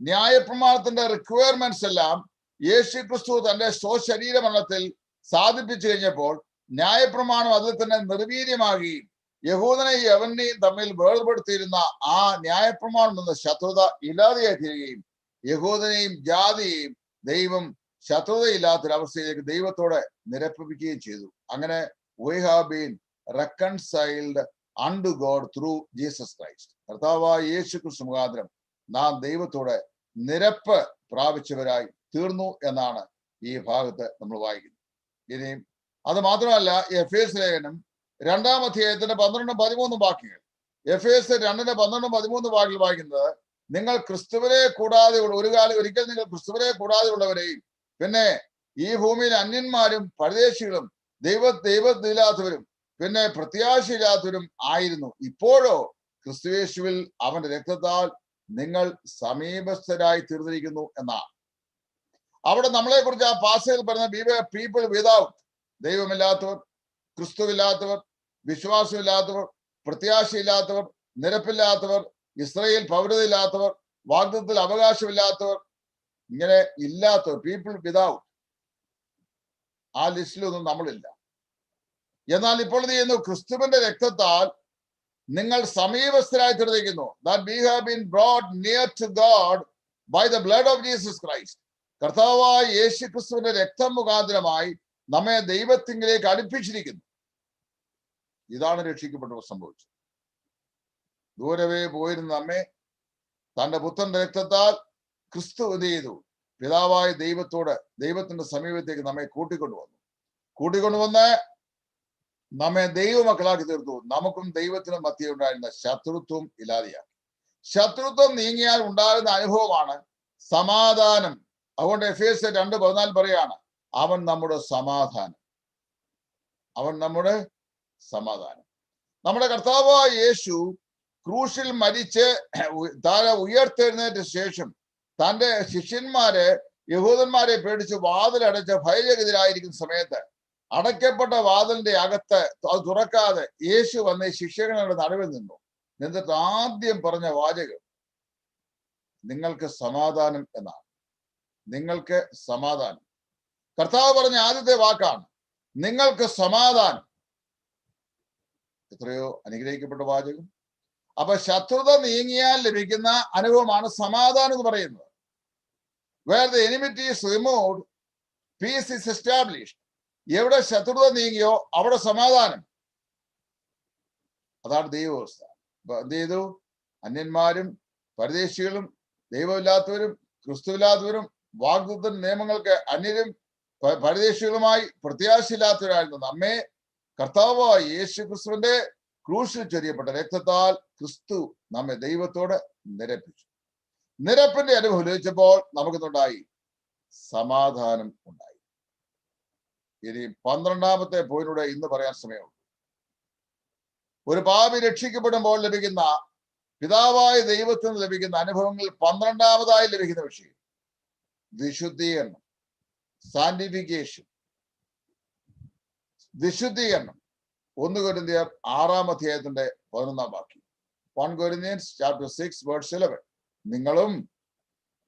ന്യായപ്രമാണത്തിന്റെ റിക്വയർമെന്റ്സ് എല്ലാം യേശു ക്രിസ്തു തന്റെ സ്വശരീര മരണത്തിൽ സാധിപ്പിച്ചു കഴിഞ്ഞപ്പോൾ ന്യായപ്രമാണം അതിൽ തന്നെ നിർവീര്യമാകുകയും യഹൂദനെയും യവനെയും തമ്മിൽ വേർപെടുത്തിയിരുന്ന ആ ന്യായപ്രമാണം എന്ന ശത്രുത ഇല്ലാതെയായി തീരുകയും യഹൂദനെയും ജാതിയെയും ദൈവം ശത്രുതയില്ലാത്തൊരവസ്ഥയിലേക്ക് ദൈവത്തോടെ നിരപ്പിക്കുകയും ചെയ്തു. അങ്ങനെ we have been reconciled unto God through Jesus Christ. കർത്താവായ യേശു ക്രിസ്തു മുഖാന്തരം നാം ദൈവത്തോടെ നിരപ്പ് പ്രാപിച്ചവരായി തീർന്നു എന്നാണ് ഈ ഭാഗത്ത് നമ്മൾ വായിക്കുന്നത്. ഇനിയും അത് മാത്രമല്ല, എഫേസ്യ ലേഖനം 2-ാം അധ്യായത്തിന്റെ 12-13 വാക്യങ്ങൾ, എഫേസ്യർ 2:12-13 വാക്യങ്ങൾ വായിക്കുന്നത്, നിങ്ങൾ ക്രിസ്തുവിനെ കൂടാതെ ഒരിക്കൽ നിങ്ങൾ ക്രിസ്തുവിനെ കൂടാതെ ഉള്ളവരെയും പിന്നെ ഈ ഭൂമിയിൽ അന്യന്മാരും പരദേശികളും ദൈവത്തില്ലാത്തവരും പിന്നെ പ്രത്യാശയില്ലാത്തവരും ആയിരുന്നു. ഇപ്പോഴോ ക്രിസ്തുയേശുവിൽ അവന്റെ രക്തത്താൽ നിങ്ങൾ സമീപസ്ഥരായി തീർന്നിരിക്കുന്നു എന്നാണ്. അവിടെ നമ്മളെ കുറിച്ച് ആ പാസയിൽ പറഞ്ഞ പീപ്പിൾ വിതൗട്ട്, ദൈവമില്ലാത്തവർ, ക്രിസ്തുവില്ലാത്തവർ, വിശ്വാസമില്ലാത്തവർ, പ്രത്യാശയില്ലാത്തവർ, നിരപ്പില്ലാത്തവർ, ഇസ്രായേൽ പൗരതയില്ലാത്തവർ, വാഗ്ദത്തത്തിൽ അവകാശമില്ലാത്തവർ, ഇങ്ങനെ ഇല്ലാത്തവർ, പീപ്പിൾ വിതൗട്ട്. ആ ലിസ്റ്റിലൊന്നും നമ്മളില്ല. എന്നാൽ ഇപ്പോൾ ഇത് ചെയ്യുന്നു, ക്രിസ്തുവിന്റെ രക്തത്താൽ നിങ്ങൾ സമീപസ്ഥരായി തീർന്നിരിക്കുന്നു. That we have been brought near to God by the blood of Jesus Christ. കർത്താവായ യേശു ക്രിസ്തുവിന്റെ രക്തം മുഖാന്തരമായി നമ്മെ ദൈവത്തിങ്കിലേക്ക് അടുപ്പിച്ചിരിക്കുന്നു. ഇതാണ് രക്ഷിക്കപ്പെട്ടവർ സംഭവിച്ചത്. ദൂരവേ പോയിരുന്ന നമ്മെ തന്റെ പുത്രന്റെ രക്തത്താൽ ക്രിസ്തു എന്ത് ചെയ്തു? പിതാവായ ദൈവത്തോട്, ദൈവത്തിന്റെ സമീപത്തേക്ക് നമ്മെ കൂട്ടിക്കൊണ്ടുവന്ന് നമ്മെ ദൈവമക്കളാക്കി തീർത്തു. നമുക്കും ദൈവത്തിനും മധ്യേ ഉണ്ടായിരുന്ന ശത്രുത്വം ഇല്ലാതെയാക്കി. ശത്രുത്വം നീങ്ങിയാൽ ഉണ്ടാകുന്ന അനുഭവമാണ് സമാധാനം. അതുകൊണ്ട് എഫേസ്യർ 2:14 പറയാണ്, അവൻ നമ്മുടെ സമാധാനം. അവൻ നമ്മുടെ സമാധാനം. നമ്മുടെ കർത്താവായ യേശു ക്രൂശിൽ മരിച്ച് താഴെ ഉയർത്തെഴുന്നേറ്റ ശേഷം തന്റെ ശിഷ്യന്മാരെ, യഹൂദന്മാരെ പേടിച്ച് വാതിലടച്ച് ഭയചകിതരായിരിക്കുന്ന സമയത്ത് അടയ്ക്കപ്പെട്ട വാതിലിന്റെ അകത്ത് അത് തുറക്കാതെ യേശു വന്ന് ശിഷ്യകളുടെ നടുവിൽ നിന്നിട്ട് ആദ്യം പറഞ്ഞ വാചകം നിങ്ങൾക്ക് സമാധാനം എന്നാണ്. നിങ്ങൾക്ക് സമാധാനം. കർത്താവ് പറഞ്ഞ ആദ്യത്തെ വാക്കാണ് നിങ്ങൾക്ക് സമാധാനം. എത്രയോ അനുഗ്രഹിക്കപ്പെട്ട വാചകം. അപ്പൊ ശത്രുത നീങ്ങിയാൽ ലഭിക്കുന്ന അനുഭവമാണ് സമാധാനം എന്ന് പറയുന്നത്. Where the enmity is removed, peace is established. എവിടെ ശത്രുത നീങ്ങിയോ അവിടെ സമാധാനം. അതാണ് ദൈവവ്യവസ്ഥ. അപ്പൊ എന്ത് ചെയ്തു? അന്യന്മാരും പരദേശികളും ദൈവമില്ലാത്തവരും ക്രിസ്തുവില്ലാത്തവരും വാഗ്ദത്ത നിയമങ്ങൾക്ക് അന്യരും പരദേശികളുമായി പ്രത്യാശയില്ലാത്തവരായിരുന്നു നമ്മെ കർത്താവായ യേശു ക്രിസ്തുവിന്റെ ക്രൂശിൽ ചൊരിയപ്പെട്ട രക്തത്താൽ ക്രിസ്തു നമ്മെ ദൈവത്തോട് നിരപ്പിച്ചു. നിരപ്പിന്റെ അനുഭവം ലഭിച്ചപ്പോൾ നമുക്കുണ്ടായി സമാധാനം ഉണ്ടായി. ഇനി 12ാമത്തെ പോയിന്റിലൂടെ ഇന്ന് പറയാൻ സമയമുണ്ട്. ഒരു പാപി രക്ഷിക്കപ്പെടുമ്പോൾ ലഭിക്കുന്ന പിതാവായ ദൈവത്തിന് ലഭിക്കുന്ന അനുഭവങ്ങളിൽ 12ാമതായി ലഭിക്കുന്ന വിഷയം വിശുദ്ധീകരണം, സാന്റിഫിക്കേഷൻ. വിശുദ്ധീകരണം 1 കൊരിന്ത്യർ 6-ാം അധ്യായത്തിന്റെ 11-ാം വാക്യം. 1 Corinthians chapter 6 verse 11. നിങ്ങളും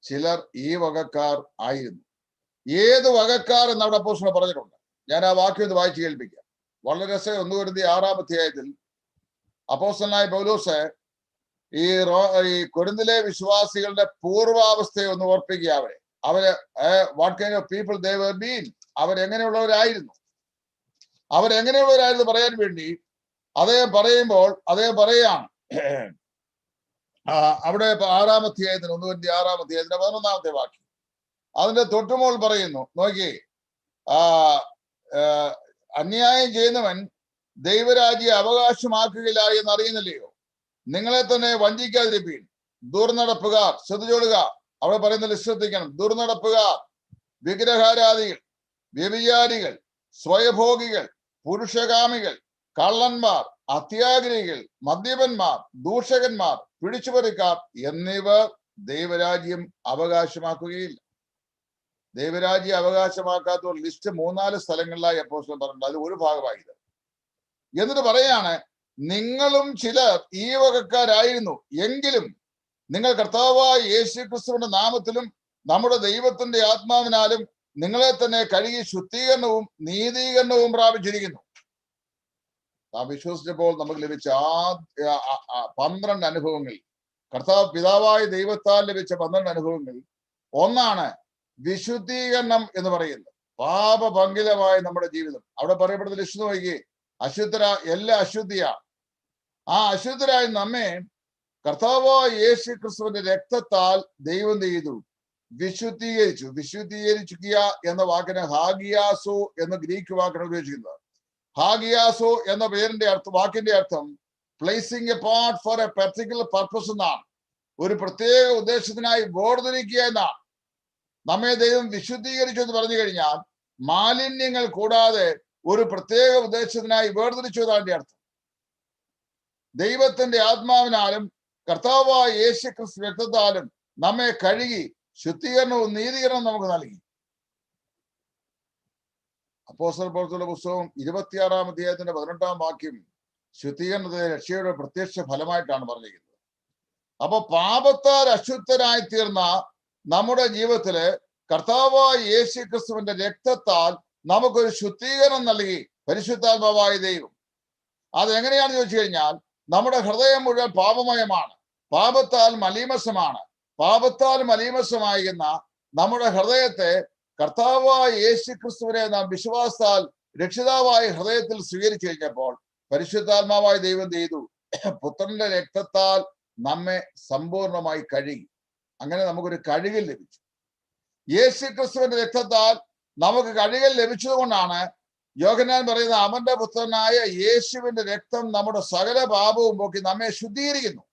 ചിലർ ഈ വകക്കാർ ആയിരുന്നു. ഏത് വകക്കാർ എന്ന് അവിടെ അപ്പോസ്തലൻ പറഞ്ഞിട്ടുണ്ട്. ഞാൻ ആ വാക്യം ഒന്ന് വായിച്ചു കേൾപ്പിക്കാം. വളരെ രസം. 1 കൊരിന്ത്യർ 6-ാം അധ്യായത്തിൽ അപ്പോസ്തലനായ പൗലോസ് ഈ കൊരിന്തിലെ വിശ്വാസികളുടെ പൂർവാവസ്ഥയെ ഒന്ന് ഓർപ്പിക്കുക. അവര് what kind of people they were been, അവരെങ്ങനെയുള്ളവരായിരുന്നു പറയാൻ വേണ്ടി അദ്ദേഹം പറയുമ്പോൾ അദ്ദേഹം പറയാണ് അവിടെ 6-ാം അധ്യായത്തിന് 1 Corinthians 6-ാം അധ്യായത്തിന്റെ 11-ാമത്തെ വാക്യം. അതിന്റെ തൊട്ടുമോൾ പറയുന്നു, നോക്കി, അന്യായം ചെയ്യുന്നവൻ ദൈവരാജ്യം അവകാശമാക്കുകയില്ല എന്ന് അറിയുന്നില്ലയോ? നിങ്ങളെ തന്നെ വഞ്ചിക്കാതിരിപ്പീൻ. ദുർനടപ്പുകാർ, ശ്രദ്ധിച്ചോളുക, അവിടെ പറയുന്ന ശ്രദ്ധിക്കണം. ദുർനടപ്പുകാർ, വിഗ്രഹാരാധികൾ, വ്യഭിചാരികൾ, സ്വയഭോഗികൾ, പുരുഷകാമികൾ, കള്ളന്മാർ, അത്യാഗ്രഹികൾ, മദ്യപന്മാർ, ദൂഷകന്മാർ, പിടിച്ചുപറിക്കാർ എന്നിവർ ദൈവരാജ്യം അവകാശമാക്കുകയില്ല. ദൈവരാജ്യം അവകാശമാക്കാത്ത ഒരു ലിസ്റ്റ് 3-4 സ്ഥലങ്ങളിലായി അപ്പോസ്തലൻ പറഞ്ഞിട്ടുണ്ട്. അത് ഒരു ഭാഗമായത്. എന്നിട്ട് പറയാണ്, നിങ്ങളും ചിലർ ഈ വകക്കാരായിരുന്നു. എങ്കിലും നിങ്ങൾ കർത്താവായ യേശുക്രിസ്തുവിന്റെ നാമത്തിലും നമ്മുടെ ദൈവത്തിന്റെ ആത്മാവിനാലും നിങ്ങളെ തന്നെ കഴുകി ശുദ്ധീകരണവും നീതീകരണവും പ്രാപിച്ചിരിക്കുന്നു. നാം വിശ്വസിച്ചപ്പോൾ നമുക്ക് ലഭിച്ച 12 അനുഭവങ്ങൾ, കർത്താവ് പിതാവായ ദൈവത്താൽ ലഭിച്ച 12 അനുഭവങ്ങൾ, ഒന്നാണ് വിശുദ്ധീകരണം എന്ന് പറയുന്നത്. പാപഭംഗിതമായ നമ്മുടെ ജീവിതം. അവിടെ പറയപ്പെടുന്ന ലിസ്റ്റ് നോക്കി, എല്ലാ അശുദ്ധിയാണ്. ആ അശുദ്ധരായ നമ്മെ കർത്താവായ യേശു ക്രിസ്തുവിന്റെ രക്തത്താൽ ദൈവം ചെയ്തു വിശുദ്ധീകരിച്ചു. വിശുദ്ധീകരിക്കുക എന്ന വാക്കിന് ഹാഗിയാസോ എന്ന ഗ്രീക്ക് വാക്കാണ് ഉപയോഗിച്ചിരിക്കുന്നത്. ഹാഗിയാസോ എന്ന വാക്കിന്റെ അർത്ഥം placing a part for a particular purpose എന്നാണ്. ഒരു പ്രത്യേക ഉദ്ദേശത്തിനായി വേർതിരിക്കുക എന്നാണ്. നമ്മെ ദൈവം വിശുദ്ധീകരിച്ചു എന്ന് പറഞ്ഞു കഴിഞ്ഞാൽ മാലിന്യങ്ങൾ കൂടാതെ ഒരു പ്രത്യേക ഉദ്ദേശത്തിനായി വേർതിരിച്ചു എന്നതിന്റെ അർത്ഥം. ദൈവത്തിന്റെ ആത്മാവിനാലും കർത്താവായ യേശു ക്രിസ്തു രക്തത്താലും നമ്മെ കഴുകി ശുദ്ധീകരണവും നീതീകരണവും നമുക്ക് നൽകി. അപ്പോസ്തല പ്രവൃത്തികളുടെ പുസ്തകം 26-ാം അധ്യായത്തിന്റെ 18-ാം വാക്യം ശുദ്ധീകരണത്തെ രക്ഷയുടെ പ്രത്യക്ഷ ഫലമായിട്ടാണ് പറഞ്ഞിരിക്കുന്നത്. അപ്പൊ പാപത്താൽ അശുദ്ധരായി തീർന്ന നമ്മുടെ ജീവിതത്തില് കർത്താവായ യേശു ക്രിസ്തുവിന്റെ രക്തത്താൽ നമുക്കൊരു ശുദ്ധീകരണം നൽകി പരിശുദ്ധാത്മാവായ ദൈവം. അതെങ്ങനെയാണെന്ന് ചോദിച്ചു കഴിഞ്ഞാൽ, നമ്മുടെ ഹൃദയം മുഴുവൻ പാപമയമാണ്, പാപത്താൽ മലീമസമാണ്. പാപത്താൽ മലീമസമായിരുന്ന നമ്മുടെ ഹൃദയത്തെ കർത്താവായ യേശു ക്രിസ്തുവിനെ നാം വിശ്വാസത്താൽ രക്ഷിതാവായ ഹൃദയത്തിൽ സ്വീകരിച്ചു കഴിഞ്ഞപ്പോൾ പരിശുദ്ധാത്മാവായ ദൈവം ചെയ്തു പുത്രന്റെ രക്തത്താൽ നമ്മെ സമ്പൂർണമായി കഴുകി. അങ്ങനെ നമുക്കൊരു കഴുകൽ ലഭിച്ചു. യേശു ക്രിസ്തുവിന്റെ രക്തത്താൽ നമുക്ക് കഴുകൽ ലഭിച്ചത് കൊണ്ടാണ് യോഹന്നാൻ പറയുന്ന അവന്റെ പുത്രനായ യേശുവിന്റെ രക്തം നമ്മുടെ സകല പാപവും പോക്കി നമ്മെ ശുദ്ധീകരിക്കുന്നു.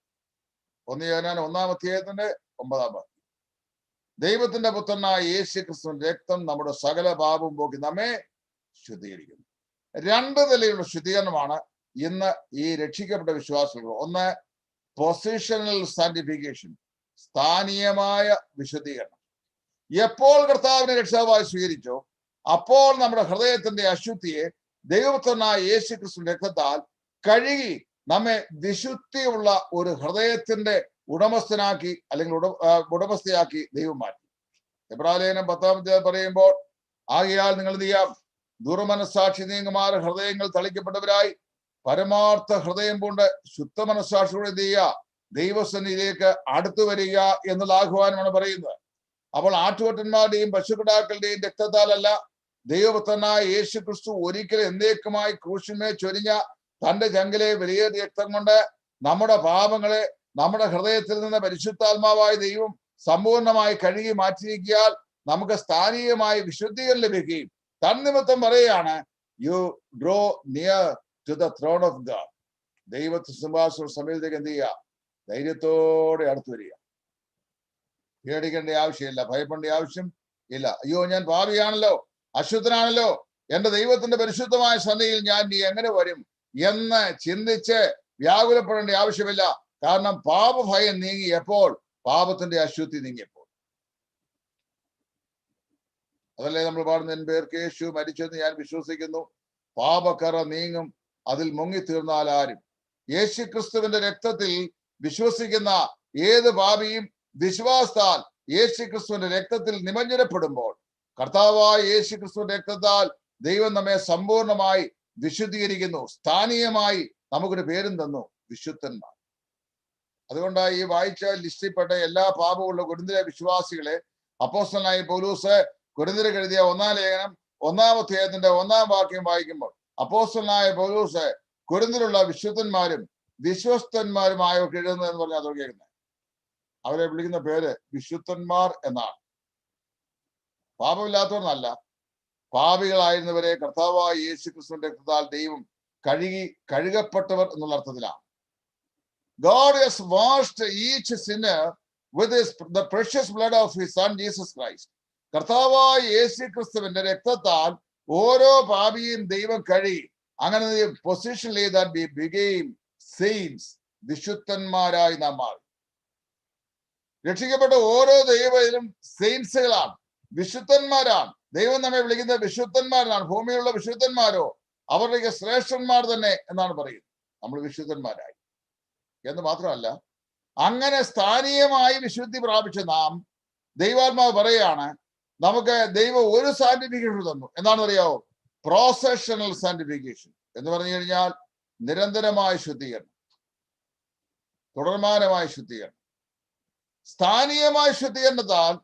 1 യോഹന്നാൻ 1-ാം അധ്യായത്തിന്റെ 9-ാം വാക്യം. ദൈവത്തിന്റെ പുത്രനായ യേശു ക്രിസ്തുവിന്റെ രക്തം നമ്മുടെ സകല പാപവും പോക്കി നമ്മെ ശുദ്ധീകരിക്കുന്നു. 2 നിലയിലുള്ള ശുദ്ധീകരണമാണ് ഇന്ന് ഈ രക്ഷിക്കപ്പെട്ട വിശ്വാസികൾ. ഒന്ന്, പൊസിഷണൽ സാന്റിഫിക്കേഷൻ, സ്ഥാനീയമായ വിശുദ്ധീകരണം. എപ്പോൾ കർത്താവിനെ രക്ഷാവായി സ്വീകരിച്ചോ അപ്പോൾ നമ്മുടെ ഹൃദയത്തിന്റെ അശുദ്ധിയെ ദൈവപുത്രനായ യേശു ക്രിസ്തുവിന്റെ രക്തത്താൽ കഴുകി നമ്മെ വിശുദ്ധിയുള്ള ഒരു ഹൃദയത്തിന്റെ ഉടമസ്ഥനാക്കി അല്ലെങ്കിൽ ഉടമസ്ഥയാക്കി ദൈവം മാറ്റി. എബ്രായലേഖനം 10-ാം അധ്യായം പറയുമ്പോൾ, ആകയാൽ നിങ്ങൾ എന്ത് ചെയ്യാം? ദുർമനസ്സാക്ഷി നീങ്ങുമാർ ഹൃദയങ്ങൾ തളിക്കപ്പെട്ടവരായി പരമാർത്ഥ ഹൃദയം കൊണ്ട് ശുദ്ധ മനസ്സാക്ഷിയോടെ എന്ത് ചെയ്യുക? ദൈവസന്നിധിയിലേക്ക് അടുത്തു വരിക എന്നുള്ള ആഹ്വാനമാണ് പറയുന്നത്. അപ്പോൾ ആട്ടുകൊറ്റന്മാരുടെയും പശുക്കിടാക്കളുടെയും രക്തത്താലല്ല, ദൈവപുത്രനായ യേശു ക്രിസ്തു ഒരിക്കലും എന്നേക്കുമായി ക്രൂശിന്മേൽ ചൊരിഞ്ഞ തന്റെ ചങ്കിലെ വിലയേറിയ രക്തം കൊണ്ട് നമ്മുടെ പാപങ്ങളെ നമ്മുടെ ഹൃദയത്തിൽ നിന്ന് പരിശുദ്ധാത്മാവായ ദൈവം സമ്പൂർണമായി കഴുകി മാറ്റിയിരിക്കിയാൽ നമുക്ക് സ്ഥാനീയമായി വിശുദ്ധീകരണം ലഭിക്കുകയും തന്നിമിത്തം പറയുകയാണ്, you draw near to the throne of God. ദൈവത്തെ സിംഹാസന സമയത്തേക്ക് എന്ത് ചെയ്യുക? ധൈര്യത്തോടെ അടുത്ത് വരിക. പേടിക്കേണ്ട ആവശ്യമില്ല, ഭയപ്പെടേണ്ട ആവശ്യം ഇല്ല. അയ്യോ, ഞാൻ പാപിയാണല്ലോ, അശുദ്ധനാണല്ലോ, എന്റെ ദൈവത്തിന്റെ പരിശുദ്ധമായ സന്നിധിയിൽ ഞാൻ നീ എങ്ങനെ വരും എന്ന് ചിന്തിച്ച് വ്യാകുലപ്പെടേണ്ട ആവശ്യമില്ല. കാരണം പാപഭയം നീങ്ങിയപ്പോൾ, പാപത്തിന്റെ അശുദ്ധി നീങ്ങിയപ്പോൾ. അതല്ലേ നമ്മൾ പാടുന്ന, എൻ പേർക്ക് യേശു മരിച്ചെന്ന് ഞാൻ വിശ്വസിക്കുന്നു, പാപക്കറ നീങ്ങും അതിൽ മുങ്ങിത്തീർന്നാൽ ആരും. യേശു ക്രിസ്തുവിന്റെ രക്തത്തിൽ വിശ്വസിക്കുന്ന ഏത് പാപിയും വിശ്വാസത്താൽ യേശു ക്രിസ്തുവിന്റെ രക്തത്തിൽ നിമജ്ജനപ്പെടുമ്പോൾ, കർത്താവായ യേശു ക്രിസ്തുവിന്റെ രക്തത്താൽ ദൈവം നമ്മെ സമ്പൂർണമായി വിശുദ്ധീകരിക്കുന്നു. സ്ഥാനീയമായി നമുക്കൊരു പേരും തന്നു, വിശുദ്ധന്മാർ. അതുകൊണ്ടാണ് ഈ വായിച്ച ലിസ്റ്റിൽപ്പെട്ട എല്ലാ പാപമുള്ള കൊരിന്ത്യരെ വിശ്വാസികളെ അപ്പോസ്തലനായ പൗലോസ് കൊരിന്ത്യർക്ക് എഴുതിയ 1-ാം ലേഖനം 1-ാം അധ്യായത്തിന്റെ 1-ാം വാക്യം വായിക്കുമ്പോൾ, അപ്പോസ്തലനായ പൗലോസ് കൊരിന്ത്യരുള്ള വിശുദ്ധന്മാരും വിശ്വസ്തന്മാരുമായവർക്ക് എഴുതുന്നതെന്ന് പറഞ്ഞാൽ അത് കേൾക്കുന്നത്. അവരെ വിളിക്കുന്ന പേര് വിശുദ്ധന്മാർ എന്നാണ്. പാപമില്ലാത്തവർന്നല്ല, പാപികളായിരുന്നവരെ കർത്താവായ യേശു ക്രിസ്തുവിന്റെ രക്തത്താൽ ദൈവം കഴുകപ്പെട്ടവർ എന്നുള്ള അർത്ഥത്തിലാണ്. God has washed each sinner with the precious blood of his son Jesus Christ. കർത്താവായ യേശു ക്രിസ്തുവിന്റെ രക്തത്താൽ ഓരോ പാപിയും ദൈവം കഴുകി. അങ്ങനെ പൊസിഷനിൽ that we became saints, വിശുദ്ധന്മാരായി നാം മാറി. രക്ഷിക്കപ്പെട്ട ഓരോ ദൈവത്തിലും സെയിൻസുകളാണ്, വിശുദ്ധന്മാരാണ്. ദൈവം നമ്മെ വിളിക്കുന്ന വിശുദ്ധന്മാരാണ്. ഭൂമിയിലുള്ള വിശുദ്ധന്മാരോ അവരുടെ ശ്രേഷ്ഠന്മാർ തന്നെ എന്നാണ് പറയുന്നത്. നമ്മൾ വിശുദ്ധന്മാരായി എന്ന് മാത്രമല്ല, അങ്ങനെ സ്ഥാനീയമായി വിശുദ്ധി പ്രാപിച്ച നാം, ദൈവാത്മാവ് പറയുകയാണ്, നമുക്ക് ദൈവം ഒരു സാന്റിഫിക്കേഷൻ തന്നു. എന്താണെന്ന് അറിയാവോ? പ്രോസഷണൽ സാന്റിഫിക്കേഷൻ എന്ന് പറഞ്ഞു കഴിഞ്ഞാൽ നിരന്തരമായ ശുദ്ധീകരണം, തുടർമാനമായ ശുദ്ധീകരണം. സ്ഥാനീയമായ ശുദ്ധീകരണത്താൽ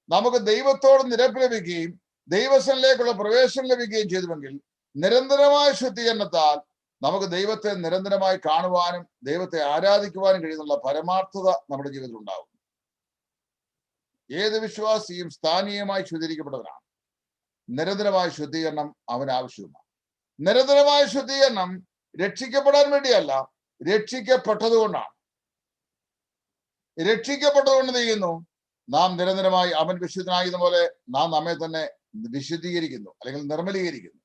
നമുക്ക് ദൈവത്തോട് നിരപ്പ് ലഭിക്കുകയും ദൈവസനിലേക്കുള്ള പ്രവേശനം ലഭിക്കുകയും ചെയ്തുവെങ്കിൽ, നിരന്തരമായ ശുദ്ധീകരണത്താൽ നമുക്ക് ദൈവത്തെ നിരന്തരമായി കാണുവാനും ദൈവത്തെ ആരാധിക്കുവാനും കഴിയുന്നുള്ള പരമാർത്ഥത നമ്മുടെ ജീവിതത്തിൽ ഉണ്ടാകും. ഏത് വിശ്വാസിയും സ്ഥാനീയമായി ശുദ്ധീകരിക്കപ്പെട്ടവനാണ്. നിരന്തരമായ ശുദ്ധീകരണം അവന് ആവശ്യവുമാണ്. നിരന്തരമായ ശുദ്ധീകരണം രക്ഷിക്കപ്പെടാൻ വേണ്ടിയല്ല, രക്ഷിക്കപ്പെട്ടതുകൊണ്ടാണ്. രക്ഷിക്കപ്പെട്ടതുകൊണ്ട് ചെയ്യുന്നു, നാം നിരന്തരമായി അവൻ വിശുദ്ധനായതുപോലെ നാം നമ്മെ തന്നെ വിശുദ്ധീകരിക്കുന്നു, അല്ലെങ്കിൽ നിർമ്മലീകരിക്കുന്നു.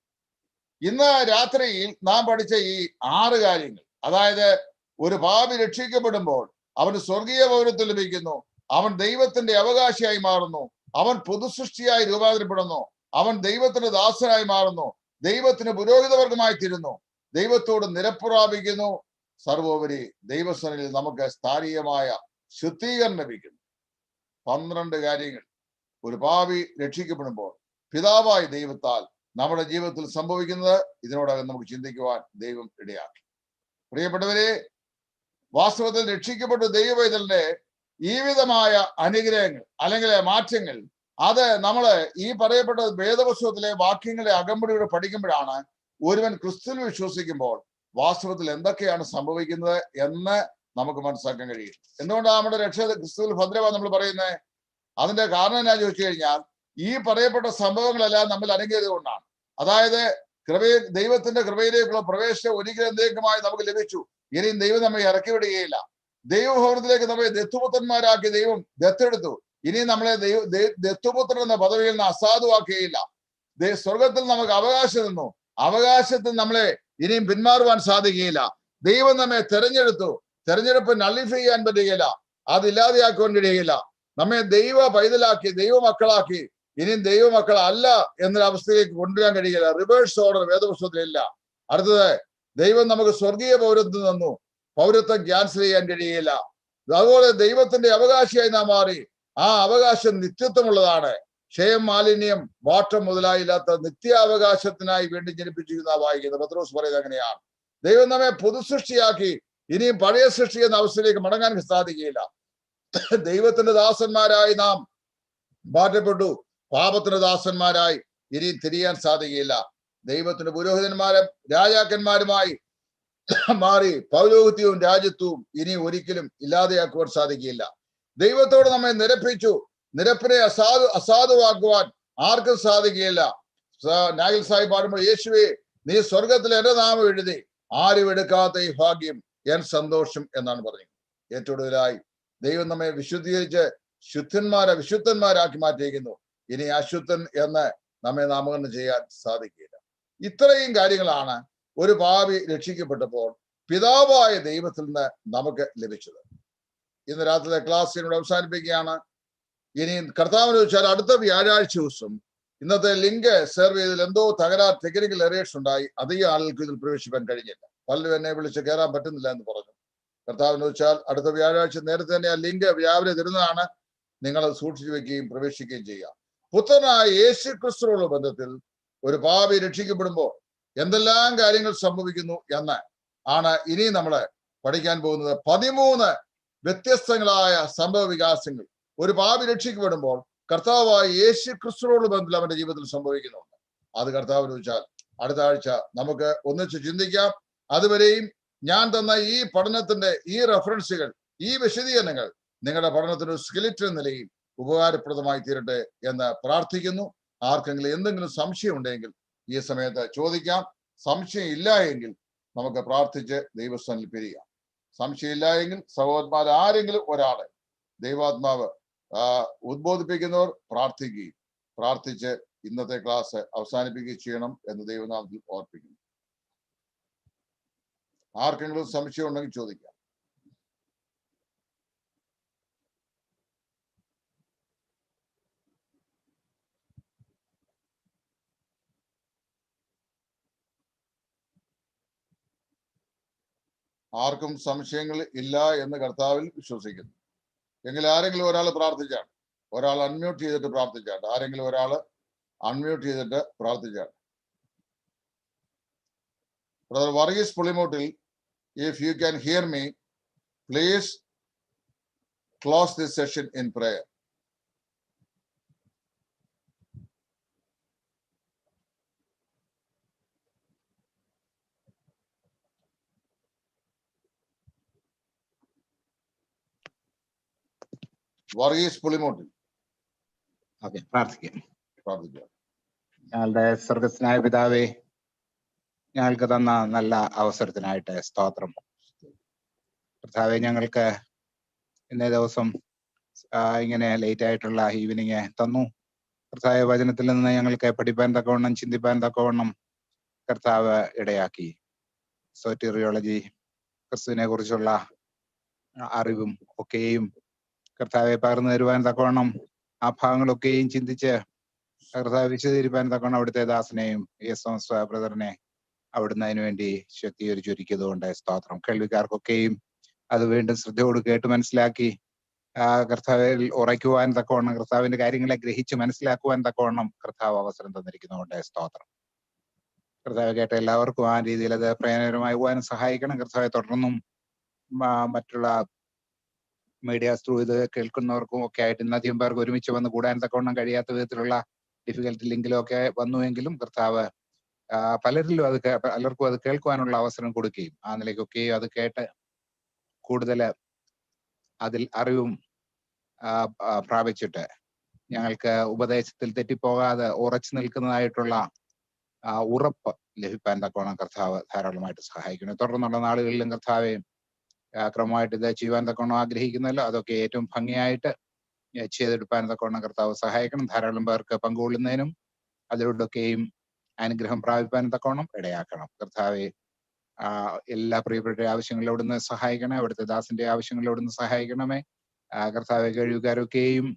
ഇന്ന് രാത്രിയിൽ നാം പഠിച്ച ഈ 6 കാര്യങ്ങൾ, അതായത് ഒരു പാപി രക്ഷിക്കപ്പെടുമ്പോൾ അവന് സ്വർഗീയ പൗരത്വം ലഭിക്കുന്നു, അവൻ ദൈവത്തിന്റെ അവകാശിയായി മാറുന്നു, അവൻ പുതുസൃഷ്ടിയായി രൂപാന്തരപ്പെടുന്നു, അവൻ ദൈവത്തിന്റെ ദാസനായി മാറുന്നു, ദൈവത്തിന് പുരോഹിതവർഗമായി തീരുന്നു, ദൈവത്തോട് നിരപ്പുറാപിക്കുന്നു, സർവോപരി ദൈവസനിൽ നമുക്ക് സ്ഥാനീയമായ ശുദ്ധീകരണം ലഭിക്കുന്നു. 12 കാര്യങ്ങൾ ഒരു പാപി രക്ഷിക്കപ്പെടുമ്പോൾ പിതാവായ ദൈവത്താൽ നമ്മുടെ ജീവിതത്തിൽ സംഭവിക്കുന്നത് ഇതിനോടകം നമുക്ക് ചിന്തിക്കുവാൻ ദൈവം ഇടയാക്കി. പ്രിയപ്പെട്ടവരെ, വാസ്തവത്തിൽ രക്ഷിക്കപ്പെട്ട ദൈവവൈതലിന്റെ ഈ വിധമായ അനുഗ്രഹങ്ങൾ അല്ലെങ്കിൽ മാറ്റങ്ങൾ, അത് നമ്മള് ഈ പറയപ്പെട്ട വേദപുസ്തകത്തിലെ വാക്യങ്ങളെ അകമ്പടിയോടെ പഠിക്കുമ്പോഴാണ് ഒരുവൻ ക്രിസ്തുവിൽ വിശ്വസിക്കുമ്പോൾ വാസ്തവത്തിൽ എന്തൊക്കെയാണ് സംഭവിക്കുന്നത് എന്ന് നമുക്ക് മനസ്സിലാക്കാൻ കഴിയും. എന്തുകൊണ്ടാണ് നമ്മുടെ രക്ഷ ക്രിസ്തുവിൽ ഭദ്രമാണ് നമ്മൾ പറയുന്നത്? അതിന്റെ കാരണം എന്നാ ചോദിച്ചു കഴിഞ്ഞാൽ, ഈ പറയപ്പെട്ട സംഭവങ്ങളെല്ലാം നമ്മൾ അനുഗ്രഹീത കൊണ്ടാണ്. അതായത് ദൈവത്തിന്റെ കൃപയിലേക്കുള്ള പ്രവേശനം ഒരിക്കലും എന്തേക്കുമായി നമുക്ക് ലഭിച്ചു. ഇനിയും ദൈവം നമ്മെ ഇറക്കി വിടുകയില്ല. ദൈവഭവനത്തിലേക്ക് നമ്മെ ദത്തുപുത്രന്മാരാക്കി ദൈവം ദത്തെടുത്തു. ഇനി നമ്മളെ ദത്തുപുത്രൻ എന്ന പദവിയിൽ നിന്ന് അസാധുവാക്കുകയില്ല. സ്വർഗത്തിൽ നമുക്ക് അവകാശം തന്നു. അവകാശത്തിൽ നമ്മളെ ഇനിയും പിന്മാറുവാൻ സാധിക്കുകയില്ല. ദൈവം നമ്മെ തെരഞ്ഞെടുത്തു. തെരഞ്ഞെടുപ്പ് നള്ളിഫൈ ചെയ്യാൻ പറ്റുകയില്ല, അതില്ലാതെയാക്കുവാൻ കഴിയുകയില്ല. നമ്മെ ദൈവ പൈതലാക്കി, ദൈവമക്കളാക്കി ഇനിയും ദൈവമക്കൾ അല്ല എന്നൊരവസ്ഥയിലേക്ക് കൊണ്ടുവരാൻ കഴിയില്ല. റിവേഴ്സ് ഓർഡർ വേദപുസ്തകത്തിലില്ല. അടുത്തത്, ദൈവം നമുക്ക് സ്വർഗീയ പൗരത്വം തന്നു, പൗരത്വം ക്യാൻസൽ ചെയ്യാൻ കഴിയുകയില്ല. അതുപോലെ ദൈവത്തിന്റെ അവകാശിയായി നാം മാറി. ആ അവകാശം നിത്യത്വമുള്ളതാണ്. ക്ഷയം, മാലിന്യം, വാട്ടം മുതലായില്ലാത്ത നിത്യാവകാശത്തിനായി വീണ്ടും ജനിപ്പിച്ചിരിക്കുന്ന വായിക്കുന്നത്. പത്രോസ് പറയുന്നത് അങ്ങനെയാണ്. ദൈവം നമ്മെ പുതുസൃഷ്ടിയാക്കി ഇനിയും പഴയ സൃഷ്ടി എന്ന അവസ്ഥയിലേക്ക് മടങ്ങാൻ സാധിക്കുകയില്ല. ദൈവത്തിന്റെ ദാസന്മാരായി നാം മാറ്റപ്പെട്ടു. പാപത്തിന് ദാസന്മാരായി ഇനി തിരിയാൻ സാധിക്കുകയില്ല. ദൈവത്തിന്റെ പുരോഹിതന്മാരും രാജാക്കന്മാരുമായി മാറി പൗരോഹിത്യവും രാജ്യത്വവും ഇനി ഒരിക്കലും ഇല്ലാതെയാക്കുവാൻ സാധിക്കുകയില്ല. ദൈവത്തോട് നമ്മെ നിരപ്പിച്ചു. നിരപ്പിനെ അസാധുവാക്കുവാൻ ആർക്കും സാധിക്കുകയില്ല. നാഗിൽ സാഹിബ് പാടുമ്പോൾ, യേശുവേ നീ സ്വർഗത്തിൽ എന്റെ നാമം എഴുതി, ആരും എടുക്കാത്ത ഈ ഭാഗ്യം എൻ സന്തോഷം എന്നാണ് പറഞ്ഞത്. ഏറ്റവും കൂടുതലായി ദൈവം നമ്മെ വിശുദ്ധീകരിച്ച് വിശുദ്ധന്മാരാക്കി മാറ്റിയിരിക്കുന്നു. ഇനി അശുദ്ധൻ എന്ന് നമ്മെ നാമകരണം ചെയ്യാൻ സാധിക്കില്ല. ഇത്രയും കാര്യങ്ങളാണ് ഒരു പാപി രക്ഷിക്കപ്പെട്ടപ്പോൾ പിതാവായ ദൈവത്തിൽ നിന്ന് നമുക്ക് ലഭിച്ചത്. ഇന്ന് രാത്രിയിലെ ക്ലാസ് ഇവിടെ അവസാനിപ്പിക്കുകയാണ്. ഇനി കർത്താവിനെ വെച്ചാൽ അടുത്ത വ്യാഴാഴ്ച ദിവസം ഇന്നത്തെ ലിങ്ക് സെർവ് ചെയ്തതിൽ എന്തോ ടെക്നിക്കൽ എറേഴ്സ് ഉണ്ടായി. അധികം ആളുകൾക്ക് ഇതിൽ പ്രവേശിക്കാൻ കഴിഞ്ഞില്ല. പലരും എന്നെ വിളിച്ച് കയറാൻ പറ്റുന്നില്ല എന്ന് പറഞ്ഞു. കർത്താവിനെ വെച്ചാൽ അടുത്ത വ്യാഴാഴ്ച നേരത്തെ തന്നെ ആ ലിങ്ക് രാവിലെ തരുന്നതാണ്. നിങ്ങൾ അത് സൂക്ഷിച്ചു വെക്കുകയും പ്രവേശിക്കുകയും ചെയ്യുക. പുത്രനായ യേശു ക്രിസ്തുവിനുള്ള ബന്ധത്തിൽ ഒരു പാപി രക്ഷിക്കപ്പെടുമ്പോൾ എന്തെല്ലാം കാര്യങ്ങൾ സംഭവിക്കുന്നു എന്ന് ആണ് ഇനി നമ്മൾ പഠിക്കാൻ പോകുന്നത്. 13 വ്യത്യസ്തങ്ങളായ സംഭവ വികാസങ്ങൾ ഒരു പാപി രക്ഷിക്കപ്പെടുമ്പോൾ കർത്താവായ യേശു ക്രിസ്തുവിനോട് ബന്ധത്തിൽ അവന്റെ ജീവിതത്തിൽ സംഭവിക്കുന്നുണ്ട്. അത് കർത്താവിന് വെച്ചാൽ അടുത്ത ആഴ്ച നമുക്ക് ഒന്നിച്ച് ചിന്തിക്കാം. അതുവരെയും ഞാൻ തന്ന ഈ പഠനത്തിന്റെ ഈ റെഫറൻസുകൾ, ഈ വിശദീകരണങ്ങൾ നിങ്ങളുടെ പഠനത്തിന് ഒരു സ്കെലിറ്റൻ നിലയിൽ ഉപകാരപ്രദമായി തീരട്ടെ എന്ന് പ്രാർത്ഥിക്കുന്നു. ആർക്കെങ്കിലും എന്തെങ്കിലും സംശയം ഉണ്ടെങ്കിൽ ഈ സമയത്ത് ചോദിക്കാം. സംശയം ഇല്ല എങ്കിൽ നമുക്ക് പ്രാർത്ഥിച്ച് ദൈവസ്ഥാനിൽ പിരിയാം. സംശയം ഇല്ല എങ്കിൽ സഹോദരന്മാർ ആരെങ്കിലും ഒരാളെ ദൈവാത്മാവ് ഉദ്ബോധിപ്പിക്കുന്നവർ പ്രാർത്ഥിച്ച് ഇന്നത്തെ ക്ലാസ് അവസാനിപ്പിക്കുകയും ചെയ്യണം എന്ന് ദൈവനാമത്തിൽ ഓർപ്പിക്കുന്നു. ആർക്കെങ്കിലും സംശയം ഉണ്ടെങ്കിൽ ചോദിക്കാം. ആർക്കും സംശയങ്ങൾ ഇല്ല എന്ന് കർത്താവിൽ വിശ്വസിക്കുന്നു. എങ്കിൽ ആരെങ്കിലും ഒരാൾ പ്രാർത്ഥിച്ചാണ്, ഒരാൾ അൺമ്യൂട്ട് ചെയ്തിട്ട് പ്രാർത്ഥിച്ചാണ്. ആരെങ്കിലും ഒരാൾ അൺമ്യൂട്ട് ചെയ്തിട്ട് പ്രാർത്ഥിച്ചാണ്. Brother Varghese Pulimoottil, if you can hear me, please close this session in prayer. Varghese Pulimoottil. Okay, പ്രാർത്ഥിക്കാം. ഞങ്ങളുടെ സ്വർഗസ്നായ പിതാവേ, ഞങ്ങൾക്ക് തന്ന നല്ല അവസരത്തിനായിട്ട് സ്തോത്രം. കർത്താവേ, ഞങ്ങൾക്ക് ഇന്നേ ദിവസം ഇങ്ങനെ ലേറ്റ് ആയിട്ടുള്ള ഈവനിങ് തന്നു. കർത്താവെ, വചനത്തിൽ നിന്ന് ഞങ്ങൾക്ക് പഠിപ്പാൻ തക്കവണ്ണം, ചിന്തിപ്പാൻ തക്കവണ്ണം കർത്താവ് ഇടയാക്കി. സോറ്റീറിയോളജി, ക്രിസ്തുവിനെ കുറിച്ചുള്ള അറിവും ഒക്കെയും കർത്താവെ പകർന്നു തരുവാൻ തക്കവണ്ണം ആ ഭാഗങ്ങളൊക്കെയും ചിന്തിച്ച് കർത്താവ് വിശദീകരിപ്പാൻ തക്കവണ്ണം അവിടുത്തെ ദാസനെയും ബ്രദറിനെ അവിടുന്ന് അതിനുവേണ്ടി ശക്തി ചൊരിക്കിയതുകൊണ്ട് സ്തോത്രം. കേൾവിക്കാർക്കൊക്കെയും അത് വീണ്ടും ശ്രദ്ധയോട് കേട്ട് മനസ്സിലാക്കി കർത്താവിൽ ഉറയ്ക്കുവാൻ തക്കവണ്ണം, കർത്താവിന്റെ കാര്യങ്ങളെ ഗ്രഹിച്ച് മനസ്സിലാക്കുവാൻ തക്കവണ്ണം കർത്താവ് അവസരം തന്നിരിക്കുന്നതുകൊണ്ട് സ്തോത്രം. കർത്താവ് കേട്ട എല്ലാവർക്കും ആ രീതിയിൽ അത് പ്രയോജനകരമായി പോകാനും സഹായിക്കണം. കർത്താവെ തുടർന്നും മറ്റുള്ള മീഡിയാസ് ത്രൂ ഇത് കേൾക്കുന്നവർക്കും ഒക്കെ ആയിട്ട് ഇന്നധികം പേർക്ക് ഒരുമിച്ച് വന്ന് കൂടാൻ തക്കവണ്ണം കഴിയാത്ത വിധത്തിലുള്ള ഡിഫിക്കൽട്ടി ലിങ്കിലും ഒക്കെ വന്നുവെങ്കിലും കർത്താവ് പലർക്കും അത് കേൾക്കുവാനുള്ള അവസരം കൊടുക്കുകയും ആ നിലയ്ക്കൊക്കെയും അത് കേട്ട് കൂടുതൽ അതിൽ അറിവും പ്രാപിച്ചിട്ട് ഞങ്ങൾക്ക് ഉപദേശത്തിൽ തെറ്റിപ്പോകാതെ ഉറച്ചു നിൽക്കുന്നതായിട്ടുള്ള ഉറപ്പ് ലഭിക്കാൻ തക്കവണ്ണം കർത്താവ് ധാരാളമായിട്ട് സഹായിക്കുന്നു. തുടർന്നുള്ള നാളുകളിലും കർത്താവെ ക്രമമായിട്ട് ഇത് ചെയ്യുവാൻ തക്കവണ്ണം ആഗ്രഹിക്കുന്നല്ലോ, അതൊക്കെ ഏറ്റവും ഭംഗിയായിട്ട് ചെയ്തെടുക്കാൻ തക്കവണ്ണം കർത്താവ് സഹായിക്കണം. ധാരാളം പേർക്ക് പങ്കുകൊള്ളുന്നതിനും അതിലൂടെയൊക്കെയും അനുഗ്രഹം പ്രാപിപ്പാൻ തക്കവണ്ണം ഇടയാക്കണം. കർത്താവെ, എല്ലാ പ്രിയപ്പെട്ട ആവശ്യങ്ങളിലോടുന്ന് സഹായിക്കണേ. അവിടുത്തെ ദാസന്റെ ആവശ്യങ്ങളിലോടുന്ന് സഹായിക്കണമേ. കർത്താവെ, കഴിവുകാരൊക്കെയും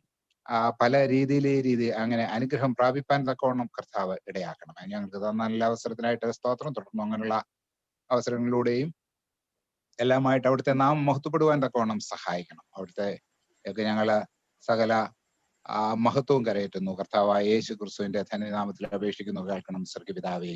പല രീതി അങ്ങനെ അനുഗ്രഹം പ്രാപിപ്പാൻ തക്കവണ്ണം കർത്താവ് ഇടയാക്കണമേ. ഞങ്ങൾക്ക് തന്ന നല്ല അവസരത്തിനായിട്ട് സ്തോത്രം. തുടർന്നും അങ്ങനെയുള്ള അവസരങ്ങളിലൂടെയും എല്ലാമായിട്ട് അവിടുത്തെ നാമം മഹത്വപ്പെടുവാൻ തക്കവണ്ണം സഹായിക്കണം. അവിടുത്തെ ഒക്കെ ഞങ്ങള് സകല മഹത്വവും കരയറ്റുന്നു. കർത്താവായ യേശു ക്രിസ്തുവിന്റെ ധന്യനാമത്തിൽ അപേക്ഷിക്കുന്നു. കേൾക്കണം സ്വർഗ്ഗപിതാവേ.